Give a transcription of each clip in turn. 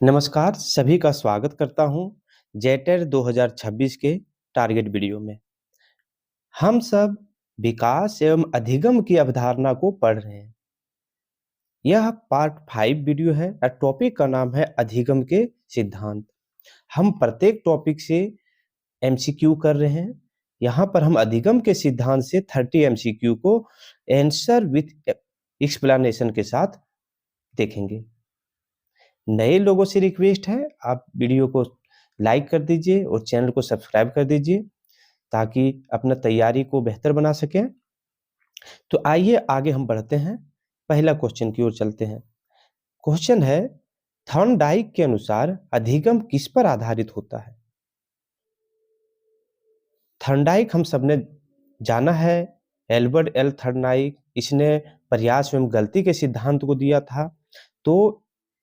नमस्कार, सभी का स्वागत करता हूँ जेटर 2026 के टारगेट वीडियो में। हम सब विकास एवं अधिगम की अवधारणा को पढ़ रहे हैं। यह पार्ट 5 वीडियो है और टॉपिक का नाम है अधिगम के सिद्धांत। हम प्रत्येक टॉपिक से एमसीक्यू कर रहे हैं। यहाँ पर हम अधिगम के सिद्धांत से 30 एमसीक्यू को आंसर विथ एक्सप्लेनेशन के साथ देखेंगे। नए लोगों से रिक्वेस्ट है, आप वीडियो को लाइक कर दीजिए और चैनल को सब्सक्राइब कर दीजिए ताकि अपना तैयारी को बेहतर बना सकें। तो आइए आगे हम बढ़ते हैं, पहला क्वेश्चन की ओर चलते हैं। क्वेश्चन है, थॉर्नडाइक के अनुसार अधिगम किस पर आधारित होता है? थॉर्नडाइक हम सबने जाना है, एल्बर्ट एल थॉर्नडाइक, इसने प्रयास एवं गलती के सिद्धांत को दिया था। तो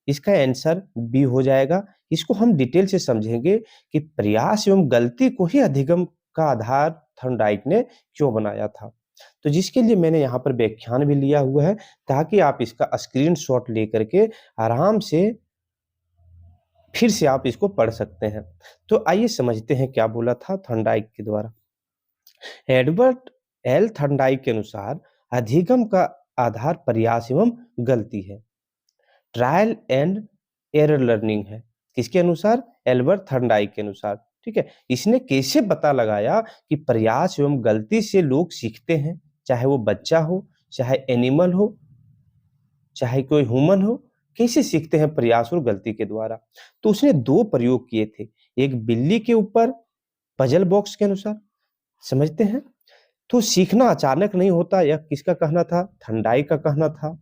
इसका आंसर बी हो जाएगा। इसको हम डिटेल से समझेंगे कि प्रयास एवं गलती को ही अधिगम का आधार थॉर्नडाइक ने क्यों बनाया था। तो जिसके लिए मैंने यहाँ पर व्याख्यान भी लिया हुआ है ताकि आप इसका स्क्रीनशॉट लेकर के आराम से फिर से आप इसको पढ़ सकते हैं। तो आइए समझते हैं क्या बोला था थॉर्नडाइक के द्वारा। एडवर्ड एल थॉर्नडाइक के अनुसार अधिगम का आधार प्रयास एवं गलती है, ट्रायल एंड एरर लर्निंग है। किसके अनुसार? एल्बर्ट थॉर्नडाइक के अनुसार। ठीक है, इसने कैसे पता लगाया कि प्रयास एवं गलती से लोग सीखते हैं, चाहे वो बच्चा हो, चाहे एनिमल हो, चाहे कोई ह्यूमन हो, कैसे सीखते हैं? प्रयास और गलती के द्वारा। तो उसने दो प्रयोग किए थे, एक बिल्ली के ऊपर पजल बॉक्स के अनुसार। समझते हैं? तो सीखना अचानक नहीं होता, यह किसका कहना था? थॉर्नडाइक का कहना था।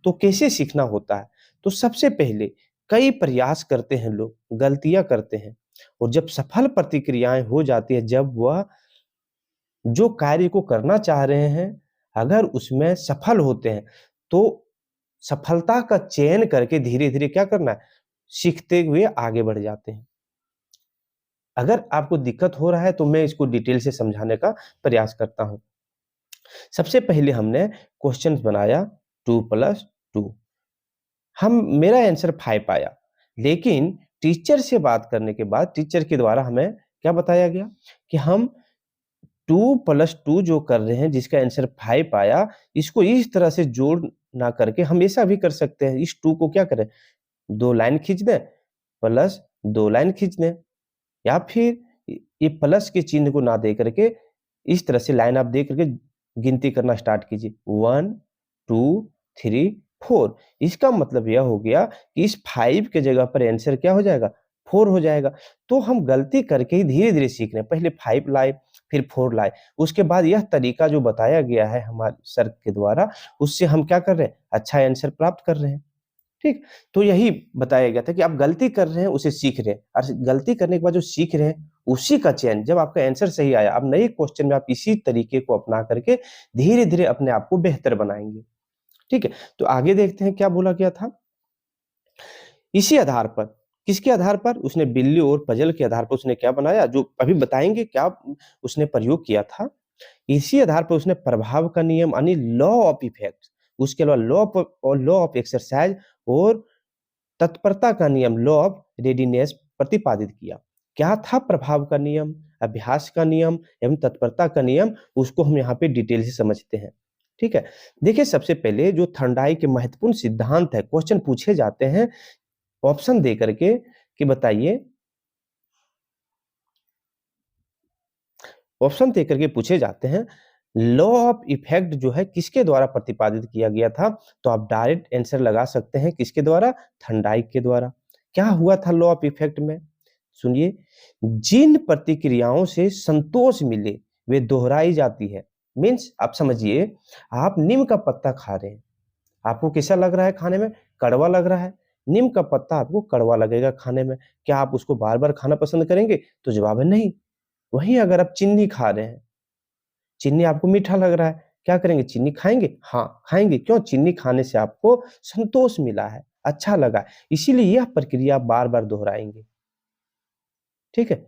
तो कैसे सीखना होता है? तो सबसे पहले कई प्रयास करते हैं लोग, गलतियां करते हैं, और जब सफल प्रतिक्रियाएं हो जाती है, जब वह जो कार्य को करना चाह रहे हैं अगर उसमें सफल होते हैं, तो सफलता का चयन करके धीरे धीरे क्या करना है? सीखते हुए आगे बढ़ जाते हैं। अगर आपको दिक्कत हो रहा है तो मैं इसको डिटेल से समझाने का प्रयास करता हूं। सबसे पहले हमने क्वेश्चन बनाया 2+2। मेरा आंसर 5 आया, लेकिन टीचर से बात करने के बाद टीचर के द्वारा हमें क्या बताया गया कि हम 2+2 जो कर रहे हैं जिसका आंसर 5 आया, इसको इस तरह से जोड़ ना करके हम ऐसा भी कर सकते हैं, इस 2 को क्या करें, 2 लाइन खींच दें प्लस 2 लाइन खींच दें, या फिर ये प्लस के चिन्ह को ना दे करके इस तरह से लाइन आप दे करके गिनती करना स्टार्ट कीजिए, 1 2 3 4। इसका मतलब यह हो गया कि इस 5 के जगह पर आंसर क्या हो जाएगा? 4 हो जाएगा। तो हम गलती करके ही धीरे धीरे सीख रहे हैं, पहले 5 लाए फिर 4 लाए, उसके बाद यह तरीका जो बताया गया है हमारे सर के द्वारा, उससे हम क्या कर रहे हैं? अच्छा आंसर प्राप्त कर रहे हैं। ठीक, तो यही बताया गया था कि आप गलती कर रहे हैं उसे सीख रहे हैं, और गलती करने के बाद जो सीख रहे हैं उसी का चयन, जब आपका आंसर सही आया, अब नए क्वेश्चन में आप इसी तरीके को अपना करके धीरे धीरे अपने आप को बेहतर बनाएंगे। ठीक है, तो आगे देखते हैं क्या बोला गया था। इसी आधार पर, किसके आधार पर? उसने बिल्ली और पजल के आधार पर उसने क्या बनाया, जो अभी बताएंगे क्या उसने प्रयोग किया था। इसी आधार पर उसने प्रभाव का नियम यानी लॉ ऑफ इफेक्ट, उसके अलावा लॉ ऑफ एक्सरसाइज और तत्परता का नियम लॉ ऑफ रेडीनेस प्रतिपादित किया। क्या था प्रभाव का नियम, अभ्यास का नियम एवं तत्परता का नियम? उसको हम यहाँ पे डिटेल से समझते हैं। ठीक है, देखिए सबसे पहले जो थॉर्नडाइक के महत्वपूर्ण सिद्धांत है, क्वेश्चन पूछे जाते हैं ऑप्शन दे करके कि बताइए, ऑप्शन दे करके पूछे जाते हैं लॉ ऑफ इफेक्ट जो है किसके द्वारा प्रतिपादित किया गया था? तो आप डायरेक्ट आंसर लगा सकते हैं, किसके द्वारा? थॉर्नडाइक के द्वारा। क्या हुआ था लॉ ऑफ इफेक्ट में? सुनिए, जिन प्रतिक्रियाओं से संतोष मिले वे दोहराई जाती है। मीन्स आप समझिए, आप नीम का पत्ता खा रहे हैं, आपको कैसा लग रहा है खाने में? कड़वा लग रहा है। नीम का पत्ता आपको कड़वा लगेगा खाने में, क्या आप उसको बार बार खाना पसंद करेंगे? तो जवाब है नहीं। वहीं अगर आप चीनी खा रहे हैं, चीनी आपको मीठा लग रहा है, क्या करेंगे? चीनी खाएंगे? हाँ खाएंगे। क्यों? चीनी खाने से आपको संतोष मिला है, अच्छा लगा है, इसीलिए यह प्रक्रिया बार बार दोहराएंगे। ठीक है,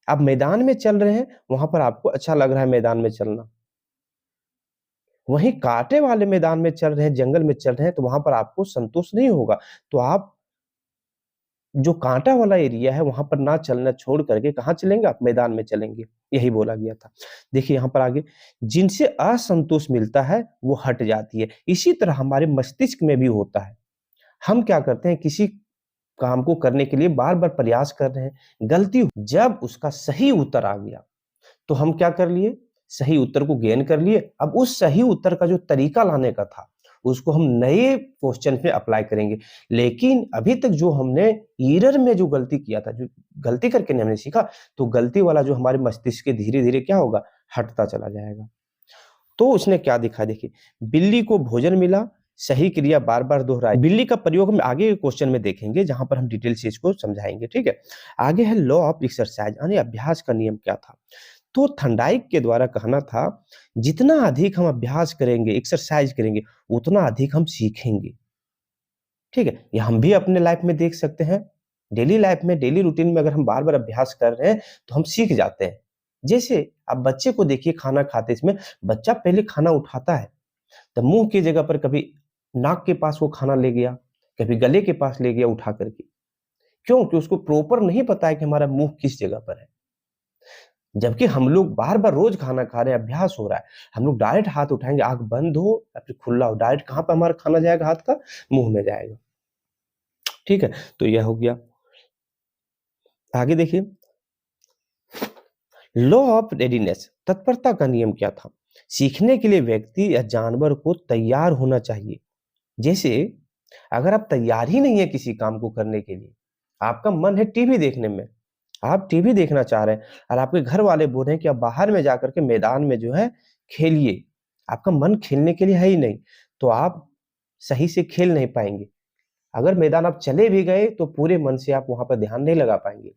आप मैदान में चल रहे हैं, वहां पर आपको अच्छा लग रहा है मैदान में चलना, वहीं कांटे वाले मैदान में चल रहे हैं, जंगल में चल रहे हैं, तो वहां पर आपको संतोष नहीं होगा। तो आप जो कांटा वाला एरिया है वहां पर ना चलना छोड़ करके कहाँ चलेंगे आप? मैदान में चलेंगे, यही बोला गया था। देखिए यहाँ पर आगे, जिनसे असंतोष मिलता है वो हट जाती है। इसी तरह हमारे मस्तिष्क में भी होता है। हम क्या करते हैं, किसी काम को करने के लिए बार बार प्रयास कर रहे हैं, गलती जब उसका सही उत्तर आ गया तो हम क्या कर लिए, सही उत्तर को गेन कर लिए। अब उस सही उत्तर का जो तरीका लाने का था उसको हम नए क्वेश्चन पे अप्लाई करेंगे। लेकिन अभी तक जो हमने एरर में जो गलती किया था, जो गलती करके हमने सीखा, तो गलती वाला जो हमारे मस्तिष्क के धीरे धीरे क्या होगा, हटता चला जाएगा। तो उसने क्या दिखा, देखिए, बिल्ली को भोजन मिला, सही क्रिया बार बार दोहराई। बिल्ली का प्रयोग हम आगे के क्वेश्चन में देखेंगे जहां पर हम डिटेल से इसको समझाएंगे, ठीक है। आगे है लॉ ऑफ एक्सरसाइज, यानी अभ्यास का नियम क्या था। तो थंडाइक के द्वारा कहना था, जितना अधिक हम अभ्यास करेंगे, एक्सरसाइज करेंगे, उतना अधिक हम सीखेंगे, ठीक है। ये हम भी अपने लाइफ में देख सकते हैं। डेली लाइफ में, डेली रूटीन में अगर हम बार बार अभ्यास कर रहे हैं तो हम सीख जाते हैं। जैसे आप बच्चे को देखिए खाना खाते, इसमें बच्चा पहले खाना उठाता है तो मुंह की जगह पर कभी नाक के पास वो खाना ले गया, कभी गले के पास ले गया उठा करके। क्यों? कि उसको प्रॉपर नहीं पता है कि हमारा मुंह किस जगह पर है। जबकि हम लोग बार बार रोज खाना खा रहे हैं, अभ्यास हो रहा है, हम लोग डायरेक्ट हाथ उठाएंगे, आंख बंद हो या फिर खुला हो, डायरेक्ट कहां पर हमारा खाना जाएगा, हाथ का मुंह में जाएगा, ठीक है। तो यह हो गया। आगे देखिए, लॉ ऑफ रेडीनेस, तत्परता का नियम क्या था। सीखने के लिए व्यक्ति या जानवर को तैयार होना चाहिए। जैसे अगर आप तैयार ही नहीं है किसी काम को करने के लिए, आपका मन है टीवी देखने में, आप टीवी देखना चाह रहे हैं और आपके घर वाले बोल रहे हैं कि आप बाहर में जाकर के मैदान में जो है खेलिए, आपका मन खेलने के लिए है ही नहीं, तो आप सही से खेल नहीं पाएंगे। अगर मैदान आप चले भी गए तो पूरे मन से आप वहां पर ध्यान नहीं लगा पाएंगे।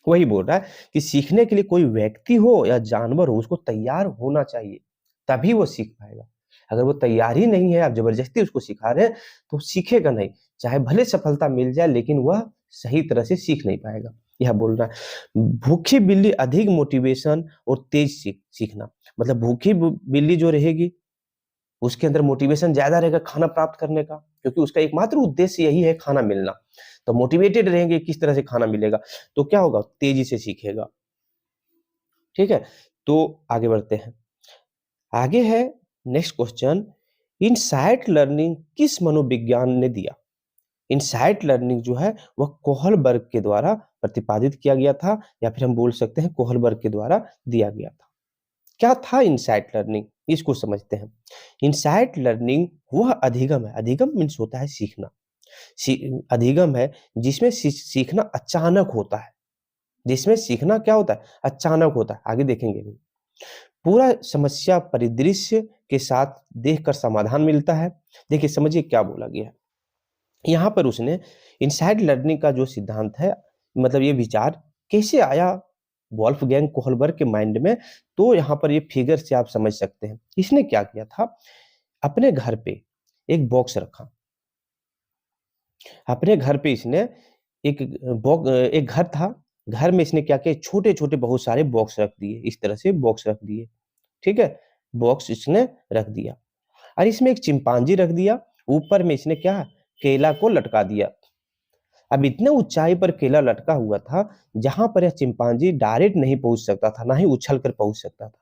वही बोल रहा है कि सीखने के लिए कोई व्यक्ति हो या जानवर हो, उसको तैयार होना चाहिए, तभी वो सीख पाएगा। अगर वो तैयार ही नहीं है, आप जबरदस्ती उसको सिखा रहे हैं, तो सीखेगा नहीं। चाहे भले सफलता मिल जाए लेकिन वह सही तरह से सीख नहीं पाएगा, यह बोल रहा है। भूखी बिल्ली अधिक मोटिवेशन और तेज सीखना, मतलब भूखी बिल्ली जो रहेगी उसके अंदर मोटिवेशन ज्यादा रहेगा खाना प्राप्त करने का, क्योंकि उसका एकमात्र उद्देश्य यही है खाना मिलना। तो मोटिवेटेड रहेंगे किस तरह से खाना मिलेगा, तो क्या होगा, तेजी से सीखेगा, ठीक है। तो आगे बढ़ते हैं। आगे है नेक्स्ट क्वेश्चन, इनसाइट लर्निंग किस मनोविज्ञान ने दिया। इनसाइट लर्निंग जो है वह कोहलबर्ग के द्वारा प्रतिपादित किया गया था, या फिर हम बोल सकते हैं कोहलबर्ग के द्वारा दिया गया था। क्या था इनसाइट लर्निंग, इसको समझते हैं। इनसाइट लर्निंग वह अधिगम है, अधिगम मीन्स होता है सीखना, अधिगम है जिसमें सीखना अचानक होता है, जिसमें सीखना क्या होता है, अचानक होता है। आगे देखेंगे भी, पूरा समस्या परिदृश्य के साथ देखकर समाधान मिलता है। देखिए समझिए क्या बोला गया है यहाँ पर। उसने इनसाइट लर्निंग का जो सिद्धांत है, मतलब ये विचार कैसे आया वोल्फगैंग कोहलबर्ग के माइंड में, तो यहाँ पर ये फिगर से आप समझ सकते हैं। इसने क्या किया था, अपने घर पे एक बॉक्स रखा, अपने घर पे इसने एक घर था, घर में इसने क्या किया, छोटे छोटे बहुत सारे बॉक्स रख दिए, इस तरह से बॉक्स रख दिए, ठीक है। बॉक्स इसने रख दिया और इसमें एक चिंपांजी रख दिया, ऊपर में इसने क्या, केला को लटका दिया। अब इतने ऊंचाई पर केला लटका हुआ था जहां पर यह चिंपांजी डायरेक्ट नहीं पहुंच सकता था, ना ही उछल कर पहुंच सकता था,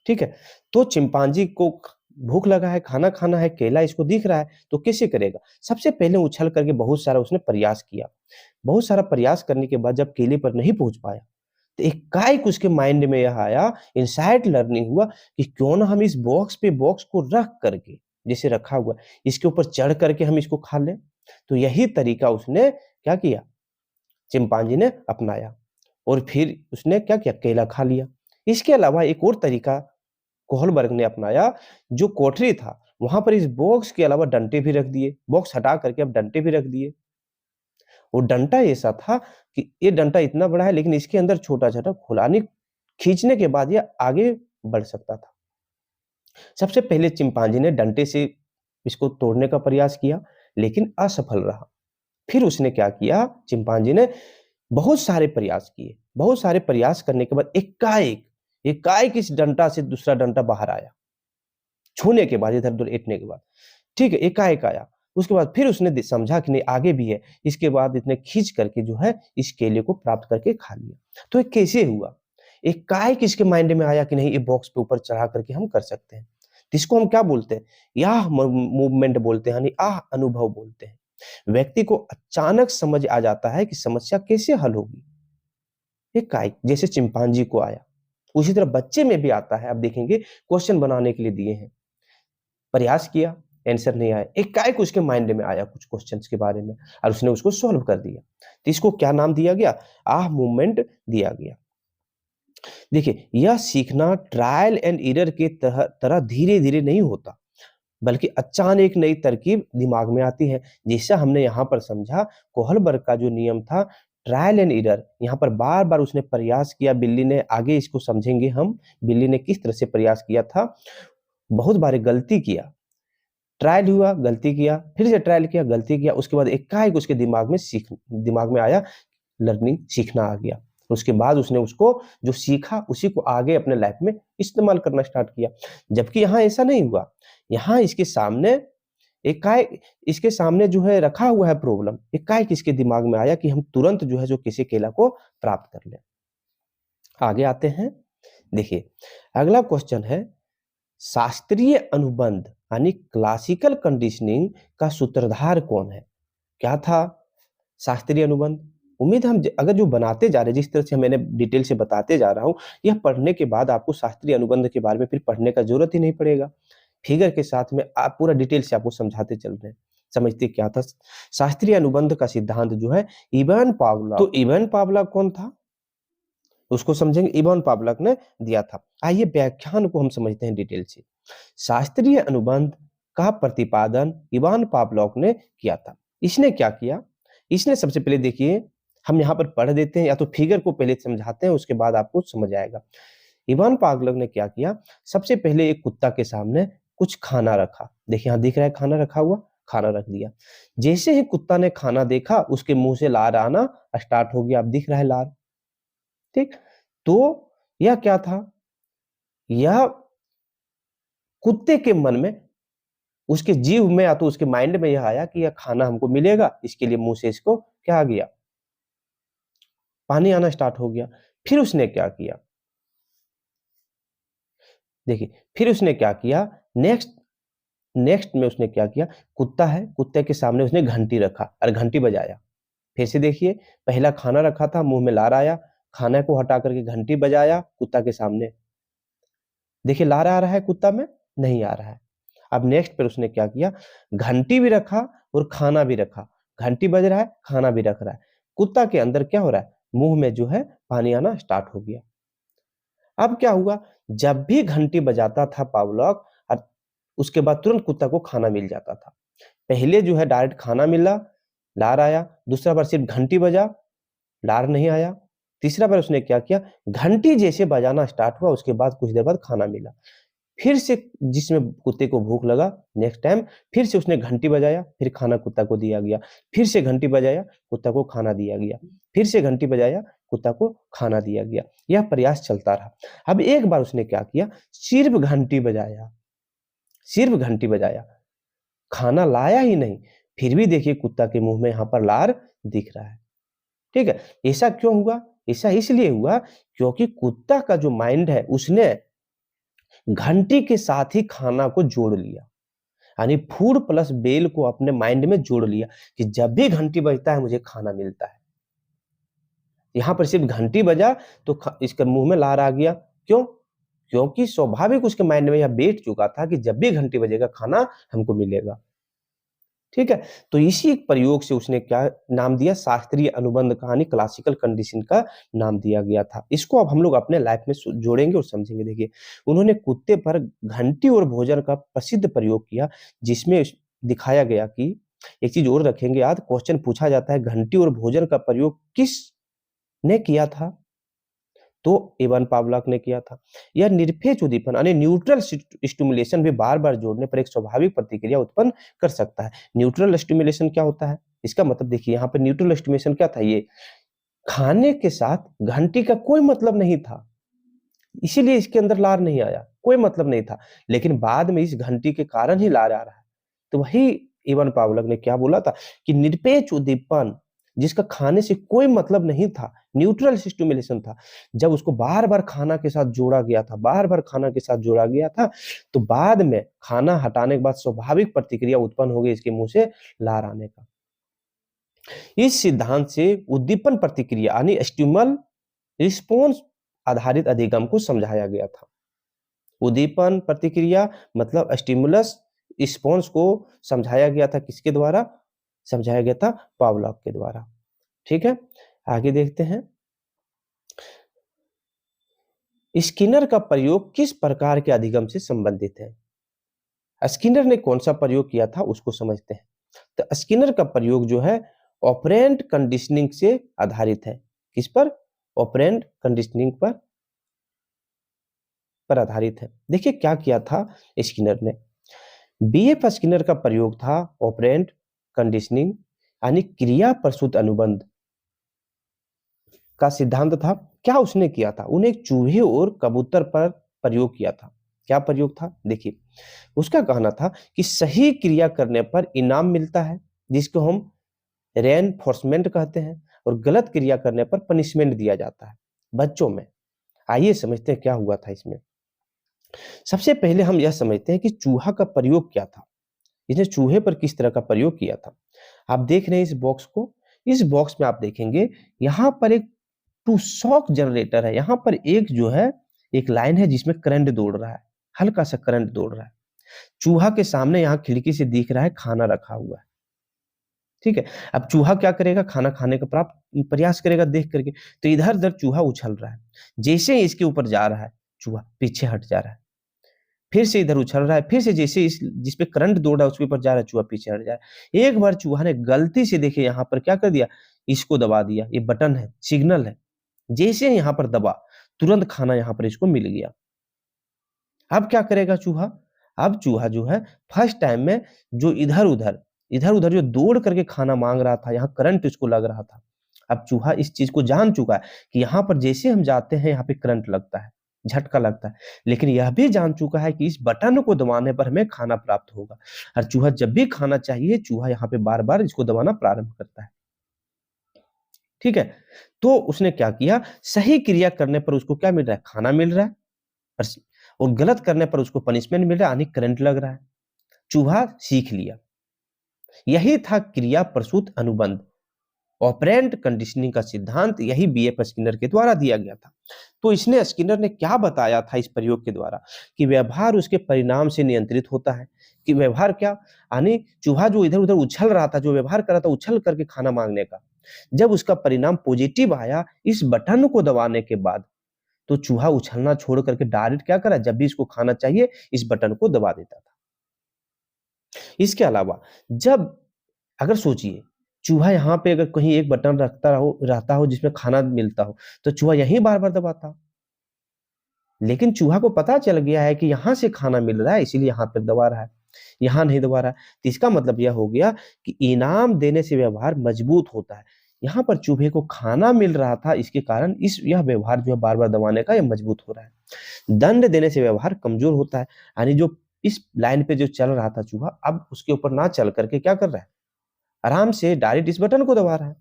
ठीक है। तो चिंपांजी को भूख लगा है, खाना खाना है, केला इसको दिख रहा है, तो कैसे करेगा, सबसे पहले उछल करके बहुत सारा उसने प्रयास किया। बहुत सारा प्रयास करने के बाद जब केले पर नहीं पहुंच पाया, तो एकाएक उसके माइंड में यह आया, इनसाइट लर्निंग हुआ कि क्यों ना हम इस बॉक्स पे बॉक्स को रख करके, जैसे रखा हुआ इसके ऊपर चढ़ करके हम इसको खा लें। तो यही तरीका उसने क्या किया, चिंपांजी ने अपनाया और फिर उसने क्या किया, केला खा लिया। इसके अलावा एक और तरीका कोहलबर्ग ने अपनाया, जो कोठरी था वहां पर इस बॉक्स के अलावा डंटे भी रख दिए, बॉक्स हटा करके अब डंटे भी रख दिए। वो डंटा ऐसा था कि ये डंटा इतना बड़ा है लेकिन इसके अंदर छोटा छोटा खुलानी खींचने के बाद ये आगे बढ़ सकता था। सबसे पहले चिंपांजी ने डंटे से इसको तोड़ने का प्रयास किया लेकिन असफल रहा। फिर उसने क्या किया, चिंपांजी ने बहुत सारे प्रयास किए, बहुत सारे प्रयास करने के बाद एकाएक एकाएक इस डंटा से दूसरा डंटा बाहर आया, छूने के बाद, इधर उधर एटने के बाद, ठीक है, एकाएक आया। उसके बाद फिर उसने समझा कि नहीं आगे भी है, इसके बाद इसने खींच करके जो है इस केले को प्राप्त करके खा लिया। तो ये कैसे हुआ? एकाएक इसके माइंड में आया कि नहीं, ये बॉक्स पे ऊपर चढ़ा करके हम कर सकते हैं। तो इसको हम क्या बोलते हैं? यह मूवमेंट बोलते हैं, यानी आह अनुभव बोलते हैं। व्यक्ति को अचानक समझ आ जाता है कि समस्या कैसे हल होगी। एकाएक, जैसे चिंपांजी को आया, उसी तरह बच्चे में भी आता है। आप देखेंगे क्वेश्चन बनाने के लिए दिए हैं, प्रयास किया, आंसर नहीं आया, एकाएक उसके माइंड में आया कुछ क्वेश्चंस के बारे में और उसने उसको सॉल्व कर दिया। तो इसको क्या नाम दिया गया? आह मूवमेंट दिया गया। देखिए, यह सीखना ट्रायल एंड एरर के तरह धीरे धीरे नहीं होता, बल्कि अचानक एक नई तरकीब दिमाग में आती है। जैसा हमने यहाँ पर समझा, कोहलबर्ग का जो नियम था, ट्रायल एंड एरर, यहाँ पर बार बार उसने प्रयास किया। बिल्ली ने, आगे इसको समझेंगे हम, बिल्ली ने किस तरह से प्रयास किया था। बहुत बार गलती किया, ट्रायल हुआ, गलती किया, फिर से ट्रायल किया, गलती किया, उसके बाद एकाएक उसके दिमाग में आया, लर्निंग, सीखना आ गया। उसके बाद उसने उसको जो सीखा उसी को आगे अपने लाइफ में इस्तेमाल करना स्टार्ट किया। जबकि यहाँ ऐसा नहीं हुआ, यहाँ इसके सामने एकाएक, इसके सामने जो है रखा हुआ है प्रॉब्लम, एकाएक इसके दिमाग में आया कि हम तुरंत जो है जो किसी केला को प्राप्त कर लें। आगे आते हैं। देखिए, अगला क्वेश्चन है, शास्त्रीय अनुबंध यानी क्लासिकल कंडीशनिंग का सूत्रधार कौन है? क्या था शास्त्रीय अनुबंध? उम्मीद हम अगर जो बनाते जा रहे हैं, जिस तरह से मैंने डिटेल से बताते जा रहा हूं, यह पढ़ने के बाद आपको शास्त्रीय अनुबंध के बारे में फिर पढ़ने का जरूरत ही नहीं पड़ेगा। फिगर के साथ में आप पूरा डिटेल से आपको समझाते चल रहे हैं। समझते क्या था शास्त्रीय अनुबंध का सिद्धांत? जो है इवान पावलव। तो इवान पावलव कौन था उसको समझेंगे। इवान पावलव ने दिया था। आइए व्याख्यान को हम समझते हैं डिटेल से। शास्त्रीय अनुबंध का प्रतिपादन इवान पावलव ने किया था। इसने क्या किया? इसने सबसे पहले, देखिए हम यहाँ पर पढ़ देते हैं, या तो फिगर को पहले समझाते हैं, उसके बाद आपको समझ आएगा। इवान पावलव ने क्या किया? सबसे पहले एक कुत्ता के सामने कुछ खाना रखा। देखिए यहाँ दिख रहा है खाना रखा हुआ, खाना रख दिया। जैसे ही कुत्ता ने खाना देखा, उसके मुंह से लार आना स्टार्ट हो गया। अब दिख रहा है लार, ठीक। तो यह क्या था? यह कुत्ते के मन में, उसके जीव में, या तो उसके माइंड में यह आया कि यह खाना हमको मिलेगा, इसके लिए मुंह से इसको क्या आ गया? पानी आना स्टार्ट हो गया। फिर उसने क्या किया? देखिए, फिर उसने क्या किया? नेक्स्ट में उसने क्या किया? कुत्ता है, कुत्ते के सामने उसने घंटी रखा और घंटी बजाया। फिर से देखिए, पहला खाना रखा था, मुंह में लार आया, खाने को हटा करके घंटी बजाया कुत्ता के सामने। देखिए लार आ रहा है कुत्ता में? नहीं आ रहा है। अब नेक्स्ट पर उसने क्या किया? घंटी भी रखा और खाना भी रखा। घंटी बज रहा है, खाना भी रख रहा है। कुत्ता के अंदर क्या हो रहा है? मुंह में जो है पानी आना स्टार्ट हो गया। अब क्या हुआ? जब भी घंटी बजाता था पावलव, और उसके बाद तुरंत कुत्ता को खाना मिल जाता था। पहले जो है डायरेक्ट खाना मिला, लार आया। दूसरा बार सिर्फ घंटी बजा, लार नहीं आया। तीसरा बार उसने क्या किया? घंटी जैसे बजाना स्टार्ट हुआ, उसके बाद कुछ देर बाद खाना मिला। फिर से जिसमें कुत्ते को भूख लगा, नेक्स्ट टाइम फिर से उसने घंटी बजाया, फिर खाना कुत्ता को दिया गया। फिर से घंटी बजाया, कुत्ता को खाना दिया गया। फिर से घंटी बजाया, कुत्ता को खाना दिया गया। यह प्रयास चलता रहा। अब एक बार उसने क्या किया? सिर्फ घंटी बजाया, सिर्फ घंटी बजाया, खाना लाया ही नहीं। फिर भी देखिए कुत्ता के मुंह में यहाँ पर लार दिख रहा है। ठीक है, ऐसा क्यों हुआ? ऐसा इसलिए हुआ क्योंकि कुत्ता का जो माइंड है, उसने घंटी के साथ ही खाना को जोड़ लिया, यानी फूड प्लस बेल को अपने माइंड में जोड़ लिया कि जब भी घंटी बजता है मुझे खाना मिलता है। यहां पर सिर्फ घंटी बजा तो इसके मुंह में लार आ गया। क्यों? क्योंकि स्वाभाविक उसके माइंड में यह बैठ चुका था कि जब भी घंटी बजेगा खाना हमको मिलेगा। ठीक है, तो इसी प्रयोग से उसने क्या नाम दिया? शास्त्रीय अनुबंध कहानी, क्लासिकल कंडीशन का नाम दिया गया था। इसको अब हम लोग अपने लाइफ में जोड़ेंगे और समझेंगे। देखिए, उन्होंने कुत्ते पर घंटी और भोजन का प्रसिद्ध प्रयोग किया, जिसमें दिखाया गया कि, एक चीज और रखेंगे याद, क्वेश्चन पूछा जाता है घंटी और भोजन का प्रयोग किसने किया था? तो इवान पावलव ने किया था। यह निरपेक्ष उद्दीपन यानी न्यूट्रल स्टिमुलेशन भी बार बार जोड़ने पर एक स्वाभाविक प्रतिक्रिया उत्पन्न कर सकता है। न्यूट्रल स्टिमुलेशन क्या होता है? इसका मतलब देखिए, यहाँ पर न्यूट्रल स्टिमुलेशन क्या था? ये खाने के साथ घंटी का कोई मतलब नहीं था, इसीलिए इसके अंदर लार नहीं आया, कोई मतलब नहीं था। लेकिन बाद में इस घंटी के कारण ही लार आ रहा है। तो वही इवान पावलक ने क्या बोला था कि निरपेक्ष उद्दीपन जिसका खाने से कोई मतलब नहीं था, न्यूट्रल स्टिमुलेशन था, जब उसको बार बार खाना के साथ जोड़ा गया था, बार बार खाना के साथ जोड़ा गया था, तो बाद में खाना हटाने के बाद स्वाभाविक प्रतिक्रिया उत्पन्न हो गई इसके मुंह से लार आने का। इस सिद्धांत से उद्दीपन प्रतिक्रिया यानी स्टिमुलस रिस्पॉन्स आधारित अधिगम को समझाया गया था। उद्दीपन प्रतिक्रिया मतलब स्टिमुलस रिस्पॉन्स को समझाया गया था, किसके द्वारा समझाया गया था? पावलॉक के द्वारा। ठीक है, आगे देखते हैं। स्किनर का प्रयोग किस प्रकार के अधिगम से संबंधित है? स्किनर ने कौन सा प्रयोग किया था उसको समझते हैं। तो स्किनर का प्रयोग जो है ऑपरेंट कंडीशनिंग से आधारित है। किस पर? ऑपरेंट कंडीशनिंग पर आधारित है। देखिए क्या किया था स्किनर ने। बीएफ स्किनर का प्रयोग था ऑपरेंट कंडीशनिंग यानी क्रिया प्रसूत अनुबंध का सिद्धांत था। क्या उसने किया था? उन्हें एक चूहे और कबूतर पर प्रयोग किया था। क्या प्रयोग था? देखिए उसका कहना था कि सही क्रिया करने पर इनाम मिलता है जिसको हम रेनफोर्समेंट कहते हैं, और गलत क्रिया करने पर पनिशमेंट दिया जाता है बच्चों में। आइए समझते हैं क्या हुआ था इसमें। सबसे पहले हम यह समझते हैं कि चूहा का प्रयोग क्या था। इसने चूहे पर किस तरह का प्रयोग किया था। आप देख रहे हैं इस बॉक्स को। इस बॉक्स में आप देखेंगे यहाँ पर एक टू शॉक जनरेटर है। यहाँ पर एक जो है एक लाइन है जिसमें करंट दौड़ रहा है, हल्का सा करंट दौड़ रहा है। चूहा के सामने यहाँ खिड़की से दिख रहा है खाना रखा हुआ है। ठीक है, अब चूहा क्या करेगा? खाना खाने का प्राप्त प्रयास करेगा देख करके। तो इधर उधर चूहा उछल रहा है। जैसे ही इसके ऊपर जा रहा है चूहा पीछे हट जा रहा है, फिर से इधर उछल रहा है, फिर से जैसे इस जिसपे करंट दौड़ रहा है उसके ऊपर जा रहा है, चूहा पीछे हट जा रहा है। एक बार चूहा ने गलती से देखिए यहाँ पर क्या कर दिया, इसको दबा दिया। ये बटन है, सिग्नल है। जैसे यहाँ पर दबा तुरंत खाना यहाँ पर इसको मिल गया। अब क्या करेगा चूहा? अब चूहा जो है फर्स्ट टाइम में जो इधर उधर जो दौड़ करके खाना मांग रहा था, यहाँ करंट इसको लग रहा था। अब चूहा इस चीज को जान चुका है कि यहाँ पर जैसे हम जाते हैं यहाँ पे करंट लगता है, झटका लगता है। लेकिन यह भी जान चुका है कि इस बटन को दबाने पर हमें खाना प्राप्त होगा। और चूहा जब भी खाना चाहिए चूहा यहाँ पे बार बार इसको दबाना प्रारंभ करता है। ठीक है, तो उसने क्या किया? सही क्रिया करने पर उसको क्या मिल रहा है? खाना मिल रहा है। और गलत करने पर उसको पनिशमेंट मिल रहा है, यानी करंट लग रहा है। चूहा सीख लिया। यही था क्रिया प्रसूत अनुबंध। ऑपरेंट कंडीशनिंग का सिद्धांत यही बीएफ स्किनर के द्वारा दिया गया था। तो इसने स्किनर ने क्या बताया था इस प्रयोग के द्वारा कि व्यवहार उसके परिणाम से नियंत्रित होता है। कि व्यवहार क्या? यानी चूहा जो इधर उधर उछल रहा था, जो व्यवहार कर रहा था उछल करके खाना मांगने का, जब उसका परिणाम पॉजिटिव आया इस बटन को दबाने के बाद, तो चूहा उछलना छोड़ करके डायरेक्ट क्या करा, जब भी इसको खाना चाहिए इस बटन को दबा देता था। इसके अलावा जब अगर सोचिए चूहा यहाँ पे अगर कहीं एक बटन रहता हो जिसमें खाना मिलता हो, तो चूहा यहीं बार बार दबाता। लेकिन चूहा को पता चल गया है कि यहाँ से खाना मिल रहा है, इसीलिए यहाँ पर दबा रहा है, यहाँ नहीं दबा रहा है। तो इसका मतलब यह हो गया कि इनाम देने से व्यवहार मजबूत होता है। यहाँ पर चूहे को खाना मिल रहा था, इसके कारण यह व्यवहार जो है बार बार दबाने का यह मजबूत हो रहा है। दंड देने से व्यवहार कमजोर होता है। यानी जो इस लाइन पे जो चल रहा था चूहा, अब उसके ऊपर ना चल करके क्या कर रहा है, आराम से डायरेक्ट इस बटन को दबा रहा है।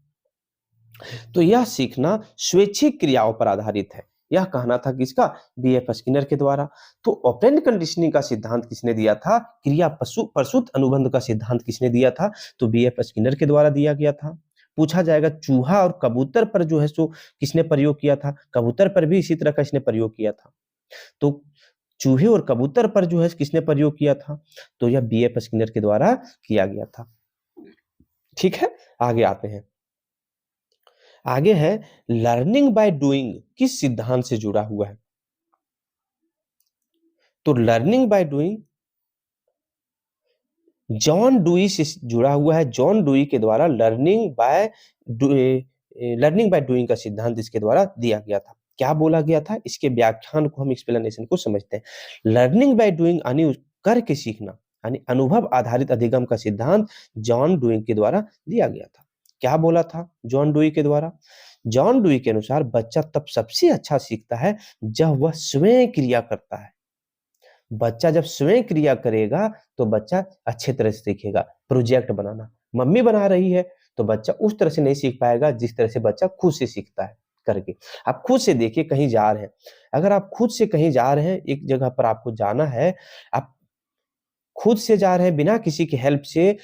तो यह सीखना स्वैच्छिक क्रियाओं पर आधारित है। यह कहना था किसका? बीएफ स्किनर के द्वारा। तो ऑपरेंट कंडीशनिंग का सिद्धांत किसने दिया था? क्रिया प्रसूत अनुबंध का सिद्धांत किसने दिया था? तो बीएफ स्किनर के द्वारा दिया गया था। पूछा जाएगा चूहा और कबूतर पर जो है सो किसने प्रयोग किया था? कबूतर पर भी इसी तरह का इसने प्रयोग किया था। तो चूहे और कबूतर पर जो है किसने प्रयोग किया था? तो यह बीएफ स्किनर के द्वारा किया गया था। ठीक है, आगे आते हैं। आगे है लर्निंग बाय डूइंग किस सिद्धांत से जुड़ा हुआ है? तो learning by doing John dewy से जुड़ा हुआ है। जॉन डुई के द्वारा लर्निंग बाय डूइंग का सिद्धांत इसके द्वारा दिया गया था। क्या बोला गया था? इसके व्याख्यान को हम एक्सप्लेनेशन को समझते हैं। लर्निंग बाय डूइंग यानी करके सीखना, यानी अनुभव आधारित अधिगम का सिद्धांत जॉन डुई के द्वारा दिया गया था। क्या बोला था जॉन डुई के द्वारा? जॉन डुई के अनुसार बच्चा तब सबसे अच्छा सीखता है जब वह स्वयं क्रिया करता है। बच्चा जब स्वयं क्रिया करेगा तो बच्चा अच्छे तरह से सीखेगा। प्रोजेक्ट बनाना, मम्मी बना रही है तो बच्चा उस तरह से नहीं सीख पाएगा जिस तरह से बच्चा खुद से सीखता है करके। आप खुद से देखिए, कहीं जा रहे हैं, अगर आप खुद से कहीं जा रहे हैं, एक जगह पर आपको जाना है, आप खुद से जा रहे हैं बिना किसी की हेल्प से,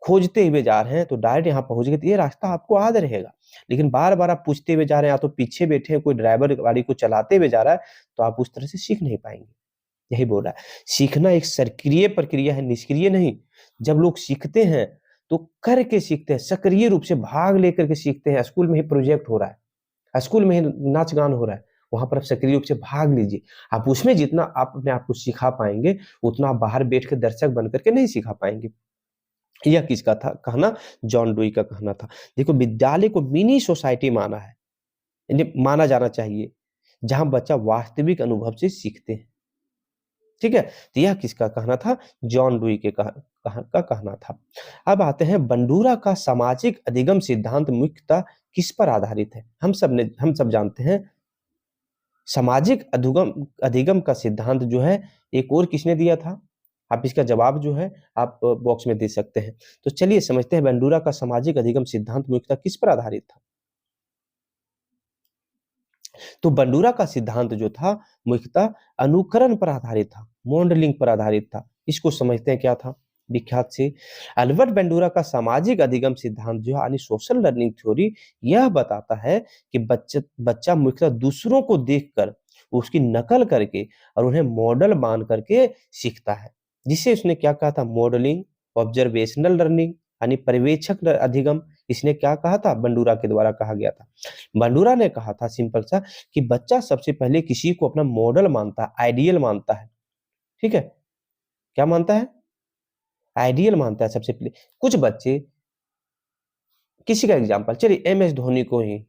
खोजते हुए जा रहे हैं तो डायरेक्ट यहाँ पहुँच गए तो ये रास्ता आपको याद रहेगा। लेकिन बार-बार आप पूछते हुए जा रहे हैं, या तो पीछे बैठे हैं, कोई ड्राइवर गाड़ी को चलाते हुए जा रहा है, तो आप उस तरह से सीख नहीं पाएँगे। यही बोल रहा है। सीखना एक सक्रिय प्रक्रिया है, निष्क्रिय नहीं। जब लोग सीखते हैं, तो करके सीखते हैं, सक्रिय रूप से भाग लेकर के सीखते हैं। स्कूल में ही प्रोजेक्ट हो रहा है, स्कूल में ही नाच-गान हो रहा है, वहाँ पर आप सक्रिय रूप से भाग लीजिए। आप उसमें जितना आप अपने आप को सिखा पाएँगे, उतना आप बाहर बैठ के दर्शक बन कर के नहीं सिखा पाएँगे। यह किसका था कहना? जॉन डुई का कहना था। देखो, विद्यालय को मिनी सोसाइटी माना है, यानी माना जाना चाहिए, जहाँ बच्चा वास्तविक अनुभव से सीखते हैं। ठीक है? तो यह किसका कहना था? जॉन डुई के का कहना था। अब आते हैं, बंडूरा का सामाजिक अधिगम सिद्धांत मुख्यतः किस पर आधारित है? हम सब जानते हैं, सामाजिक अधिगम का सिद्धांत जो है, एक और किसने दिया था? आप इसका जवाब जो है आप बॉक्स में दे सकते हैं। तो चलिए समझते हैं, बंडूरा का सामाजिक अधिगम सिद्धांत मुख्यतः किस पर आधारित था? तो बंडूरा का सिद्धांत जो था, मुख्यतः अनुकरण पर आधारित था, मॉडलिंग पर आधारित था। इसको समझते हैं क्या था? विख्यात से, अल्बर्ट बंडूरा का सामाजिक अधिगम सिद्धांत जो है, यानी सोशल लर्निंग थ्योरी, यह बताता है कि बच्चा मुख्यतः दूसरों को देखकर, उसकी नकल करके और उन्हें मॉडल मान करके सीखता है। जिसे उसने क्या कहा था? मॉडलिंग, ऑब्जर्वेशनल लर्निंग, यानी पर्यवेक्षक अधिगम। इसने क्या कहा था? बंडूरा के द्वारा कहा गया था। बंडूरा ने कहा था सिंपल सा, कि बच्चा सबसे पहले किसी को अपना मॉडल मानता है, आइडियल मानता है। ठीक है? क्या मानता है? आइडियल मानता है सबसे पहले। कुछ बच्चे, किसी का एग्जांपल, चलिए एमएस धोनी को ही,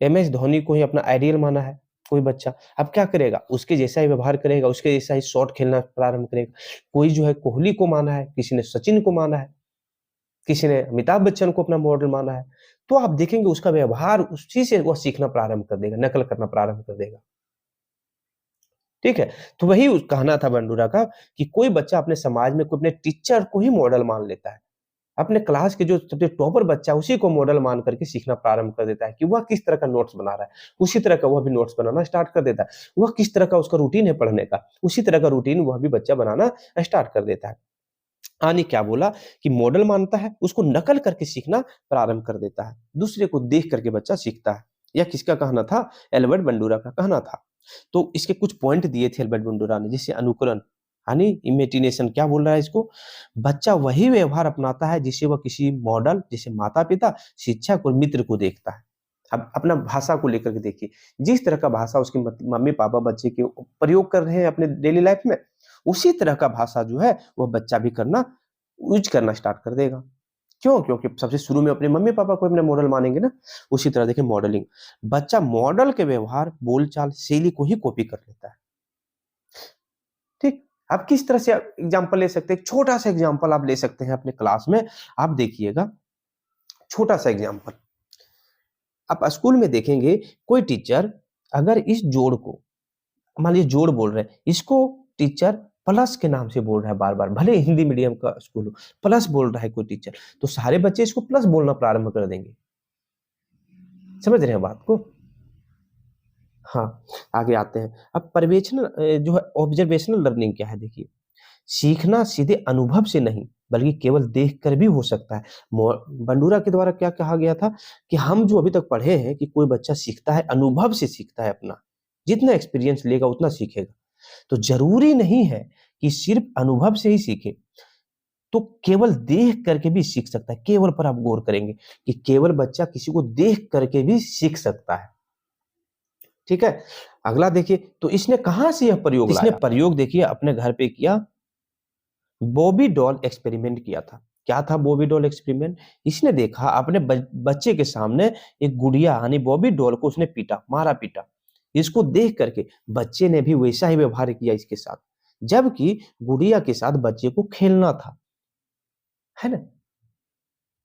एमएस धोनी को ही अपना आइडियल माना है कोई बच्चा। अब क्या करेगा? उसके जैसा ही व्यवहार करेगा, उसके जैसा ही शॉट खेलना प्रारंभ करेगा। कोई जो है कोहली को माना है, किसी ने सचिन को माना है, किसी ने अमिताभ बच्चन को अपना मॉडल माना है। तो आप देखेंगे उसका व्यवहार उसी से वह सीखना प्रारंभ कर देगा, नकल करना प्रारंभ कर देगा। ठीक है? तो वही कहना था बंडूरा का, कि कोई बच्चा अपने समाज में कोई अपने टीचर को ही मॉडल मान लेता है। अपने क्लास के जो सबसे टॉपर बच्चा है, उसी को मॉडल मान करके सीखना प्रारंभ कर देता है कि वह किस तरह का नोट्स बना रहा है। उसी तरह का वह भी नोट्स बनाना स्टार्ट कर देता है। वह किस तरह का उसका रूटीन है पढ़ने का, उसी तरह का रूटीन वह भी बच्चा बनाना स्टार्ट कर देता है। यानी क्या बोला, कि मॉडल मानता है, उसको नकल करके सीखना प्रारंभ कर देता है। दूसरे को देख करके बच्चा सीखता है। यह किसका कहना था? एल्बर्ट बंडूरा का कहना था। तो इसके कुछ पॉइंट दिए थे एल्बर्ट बंडूरा ने, जिससे अनुकरण, यानी इमिटेशन, क्या बोल रहा है इसको? बच्चा वही व्यवहार अपनाता है जिसे वह किसी मॉडल, जैसे माता-पिता, शिक्षक और मित्र को देखता है। अब अपना भाषा को लेकर के देखिए, जिस तरह का भाषा उसके मम्मी-पापा बच्चे के प्रयोग कर रहे हैं अपने डेली लाइफ में, उसी तरह का भाषा जो है वह बच्चा भी यूज़ करना स्टार्ट कर देगा। क्यों? क्योंकि सबसे शुरू में अपने मम्मी-पापा को अपने मॉडल मानेंगे ना। उसी तरह देखिए मॉडलिंग, बच्चा मॉडल के व्यवहार, बोलचाल, शैली को ही कॉपी कर लेता है। ठीक? आप किस तरह से एग्जाम्पल ले सकते हैं? एक छोटा-सा एग्जाम्पल आप ले सकते हैं अपने क्लास में। आप देखिएगा, छोटा-सा एग्जाम्पल। आप स्कूल में देखेंगे, कोई टीचर अगर इस जोड़ को, मान लीजिए जोड़ बोल रहे हैं, इसको टीचर प्लस के नाम से बोल रहा है बार-बार, भले हिंदी मीडियम का स्कूल हो, प्लस बोल रहा है कोई टीचर, तो सारे बच्चे इसको प्लस बोलना प्रारंभ कर देंगे। समझ रहे हैं बात को? हाँ, आगे आते हैं। अब जो है ऑब्जर्वेशनल लर्निंग क्या है देखिए। सीखना सीधे अनुभव से नहीं, बल्कि केवल देखकर भी हो सकता है। बंडूरा के द्वारा क्या कहा गया था, कि हम जो अभी तक पढ़े हैं, कि कोई बच्चा सीखता है, अनुभव से सीखता है अपना। जितना एक्सपीरियंस लेगा उतना सीखेगा। तो जरूरी नहीं है कि सिर्फ अनुभव से ही सीखे। तो केवल देख करके भी सीख सकता है। केवल पर आप गौर करेंगे, कि केवल बच्चा किसी को देख करके भी सीख सकता है। ठीक है? अगला देखिए, तो इसने कहां से यह प्रयोग लाया? इसने प्रयोग देखिए अपने घर पे किया, बॉबी डॉल एक्सपेरिमेंट किया था। क्या था बॉबी डॉल एक्सपेरिमेंट? इसने देखा अपने बच्चे के सामने एक गुड़िया, यानी बॉबी डॉल को उसने पीटा, मारा पीटा। इसको देख करके बच्चे ने भी वैसा ही व्यवहार किया इसके साथ, जबकि गुड़िया के साथ बच्चे को खेलना था, है ना?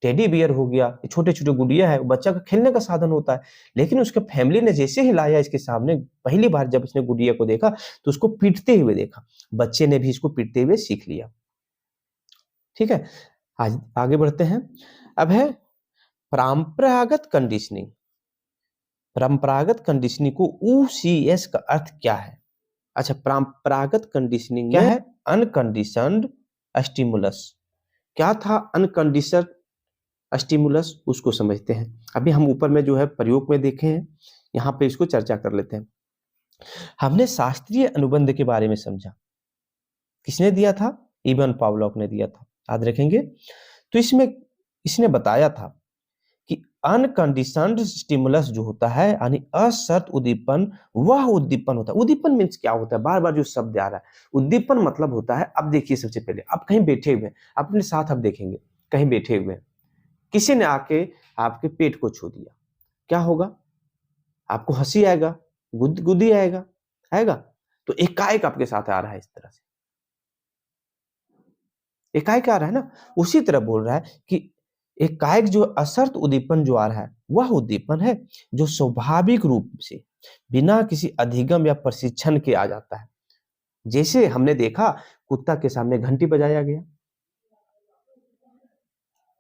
टेडी बियर हो गया, ये छोटे-छोटे गुड़िया है, बच्चा का खेलने का साधन होता है। लेकिन उसके फैमिली ने जैसे ही लाया इसके सामने, पहली बार जब इसने गुड़िया को देखा, तो उसको पीटते हुए देखा। बच्चे ने भी इसको पीटते हुए सीख लिया। ठीक है? आज आगे बढ़ते हैं। अब है परंपरागत कंडीशनिंग। परंपरागत कंडीशनिंग को ऊसीएस का अर्थ क्या है? अच्छा, परंपरागत कंडीशनिंग क्या है? Unconditioned stimulus. क्या था अनकंडीशनड स्टिमुलस, उसको समझते हैं। अभी हम ऊपर में जो है प्रयोग में देखे हैं, यहाँ पे इसको चर्चा कर लेते हैं। हमने शास्त्रीय अनुबंध के बारे में समझा। किसने दिया था? इवन पावलॉक ने दिया था, याद रखेंगे। तो इसमें इसने बताया था कि अनकंडीशनड स्टिमुलस जो होता है, यानी असर्त उद्दीपन, वह उद्दीपन होता है। उद्दीपन मीन्स क्या होता है? बार बार जो शब्द आ रहा है, उद्दीपन मतलब होता है। अब देखिए, सबसे पहले आप कहीं बैठे हुए हैं, अपने साथ आप देखेंगे, कहीं बैठे हुए हैं, किसी ने आके आपके पेट को छू दिया, क्या होगा? आपको हंसी आएगा, गुदगुदी आएगा, आएगा। तो एकाएक आपके साथ आ रहा है, इस तरह से एकाएक आ रहा है ना। उसी तरह बोल रहा है कि एकाएक जो असर्त उद्दीपन जो आ रहा है, वह उद्दीपन है जो स्वाभाविक रूप से बिना किसी अधिगम या प्रशिक्षण के आ जाता है। जैसे हमने देखा, कुत्ता के सामने घंटी बजाया गया,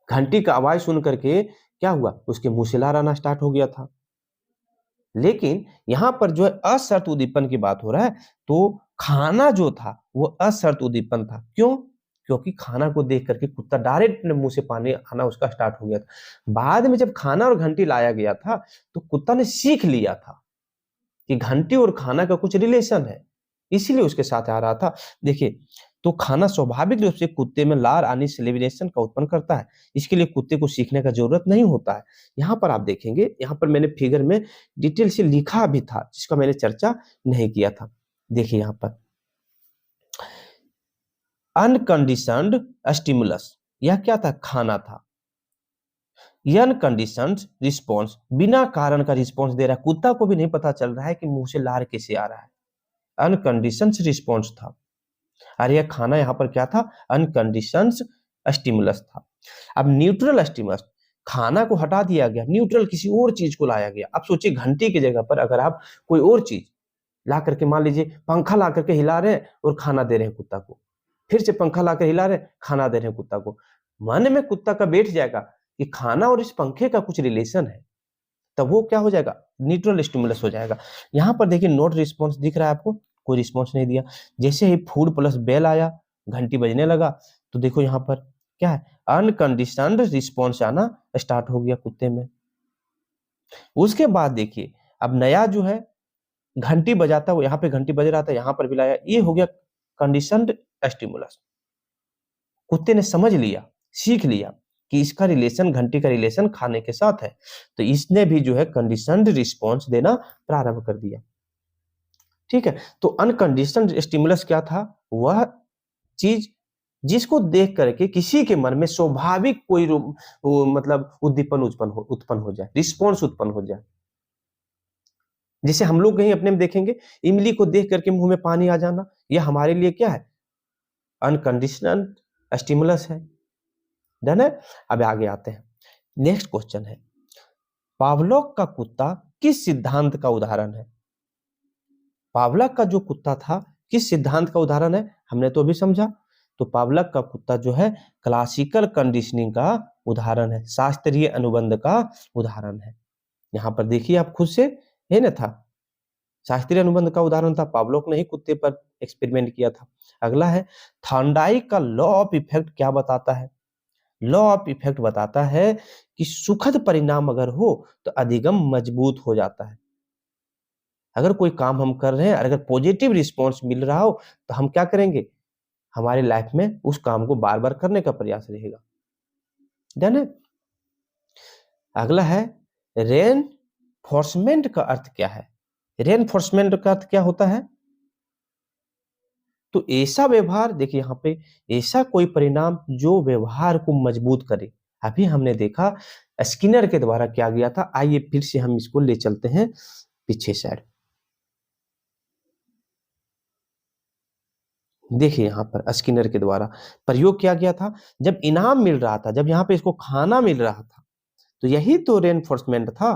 घंटी का आवाज सुन करके क्या हुआ? उसके मुंह से लार आना स्टार्ट हो गया था। लेकिन यहां पर जो है असर्त उद्दीपन की बात हो रहा है, तो खाना जो था वो असर्त उद्दीपन था। क्यों? क्योंकि खाना को देख करके कुत्ता डायरेक्ट मुंह से पानी आना उसका स्टार्ट हो गया था। बाद में जब खाना और घंटी लाया गया था, तो कुत्ता ने सीख लिया था कि घंटी और खाना का कुछ रिलेशन है, इसीलिए उसके साथ आ रहा था। देखिए, तो खाना स्वाभाविक रूप से कुत्ते में लार आनी सेलिब्रेशन का उत्पन्न करता है। इसके लिए कुत्ते को सीखने का जरूरत नहीं होता है। यहाँ पर आप देखेंगे, यहाँ पर मैंने फिगर में डिटेल से लिखा भी था, जिसका मैंने चर्चा नहीं किया था। देखिए यहाँ पर अनकंडीशनड स्टिमुलस, यह क्या था? खाना था। अनकंडीशनड रिस्पॉन्स, बिना कारण का रिस्पॉन्स दे रहा है, कुत्ता को भी नहीं पता चल रहा है कि मुंह से लार कैसे आ रहा है। अनकंडीशनड रिस्पॉन्स था। और यह खाना यहाँ पर क्या था? अनकंडीशनड स्टिमुलस था। अब न्यूट्रल स्टिमुलस, खाना को हटा दिया गया, न्यूट्रल किसी और चीज को लाया गया। अब सोचिए, घंटी की जगह पर अगर आप कोई और चीज ला करके, मान लीजिए पंखा ला करके हिला रहे हैं और खाना दे रहे हैं कुत्ता को, फिर से पंखा ला कर हिला रहे हैं, खाना दे रहे हैं कुत्ता को, मन में कुत्ता का बैठ जाएगा कि खाना और इस पंखे का कुछ रिलेशन है, तब वो क्या हो जाएगा? न्यूट्रल स्टिमुलस हो जाएगा। यहाँ पर देखिए, नोट रिस्पॉन्स दिख रहा है आपको, कोई रिस्पॉन्स नहीं दिया। जैसे ही फूड प्लस बेल आया, घंटी बजने लगा, तो देखो यहाँ पर क्या है? अनकंडीशनड रिस्पॉन्स आना स्टार्ट हो गया कुत्ते में। उसके बाद देखिए, अब नया जो है, घंटी बजाता, वो यहाँ पे घंटी बज रहा था, यहाँ पर भी लाया, ये हो गया कंडीशनड स्टिमुलस। कुत्ते ने समझ लिया, सीख लिया कि इसका रिलेशन, घंटी का रिलेशन खाने के साथ है, तो इसने भी जो है कंडीशनड रिस्पॉन्स देना प्रारंभ कर दिया। ठीक है, तो अनकंडीशनड स्टिमुलस क्या था? वह चीज जिसको देख करके किसी के मन में स्वाभाविक कोई मतलब उद्दीपन उत्पन्न हो जाए, रिस्पॉन्स उत्पन्न हो जाए। जैसे हम लोग कहीं अपने में देखेंगे, इमली को देख करके मुंह में पानी आ जाना, यह हमारे लिए क्या है? अनकंडीशनल स्टिमुलस है। डन है। अब आगे आते हैं, नेक्स्ट क्वेश्चन है, पावलोव का कुत्ता किस सिद्धांत का उदाहरण है? पावलोव का जो कुत्ता था, किस सिद्धांत का उदाहरण है? हमने तो अभी समझा। तो पावलोव का कुत्ता जो है क्लासिकल कंडीशनिंग का उदाहरण है, शास्त्रीय अनुबंध का उदाहरण है। यहाँ पर देखिए आप खुद से, है ना, था शास्त्रीय अनुबंध का उदाहरण था, पावलोव ने ही कुत्ते पर एक्सपेरिमेंट किया था। अगला है, थॉर्नडाइक का लॉ ऑफ इफेक्ट क्या बताता है? लॉ ऑफ इफेक्ट बताता है कि सुखद परिणाम अगर हो तो अधिगम मजबूत हो जाता है। अगर कोई काम हम कर रहे हैं, अगर पॉजिटिव रिस्पॉन्स मिल रहा हो, तो हम क्या करेंगे? हमारे लाइफ में उस काम को बार बार करने का प्रयास रहेगा। डन है। अगला है, रेनफोर्समेंट का अर्थ क्या है? रेनफोर्समेंट का अर्थ क्या होता है? तो ऐसा व्यवहार, देखिए यहाँ पे, ऐसा कोई परिणाम जो व्यवहार को मजबूत करे। अभी हमने देखा स्किनर के द्वारा क्या गया था, आइए फिर से हम इसको ले चलते हैं पीछे साइड। देखिए यहाँ पर स्किनर के द्वारा प्रयोग किया गया था। जब इनाम मिल रहा था, जब यहाँ पे इसको खाना मिल रहा था, तो यही तो रेनफोर्समेंट था।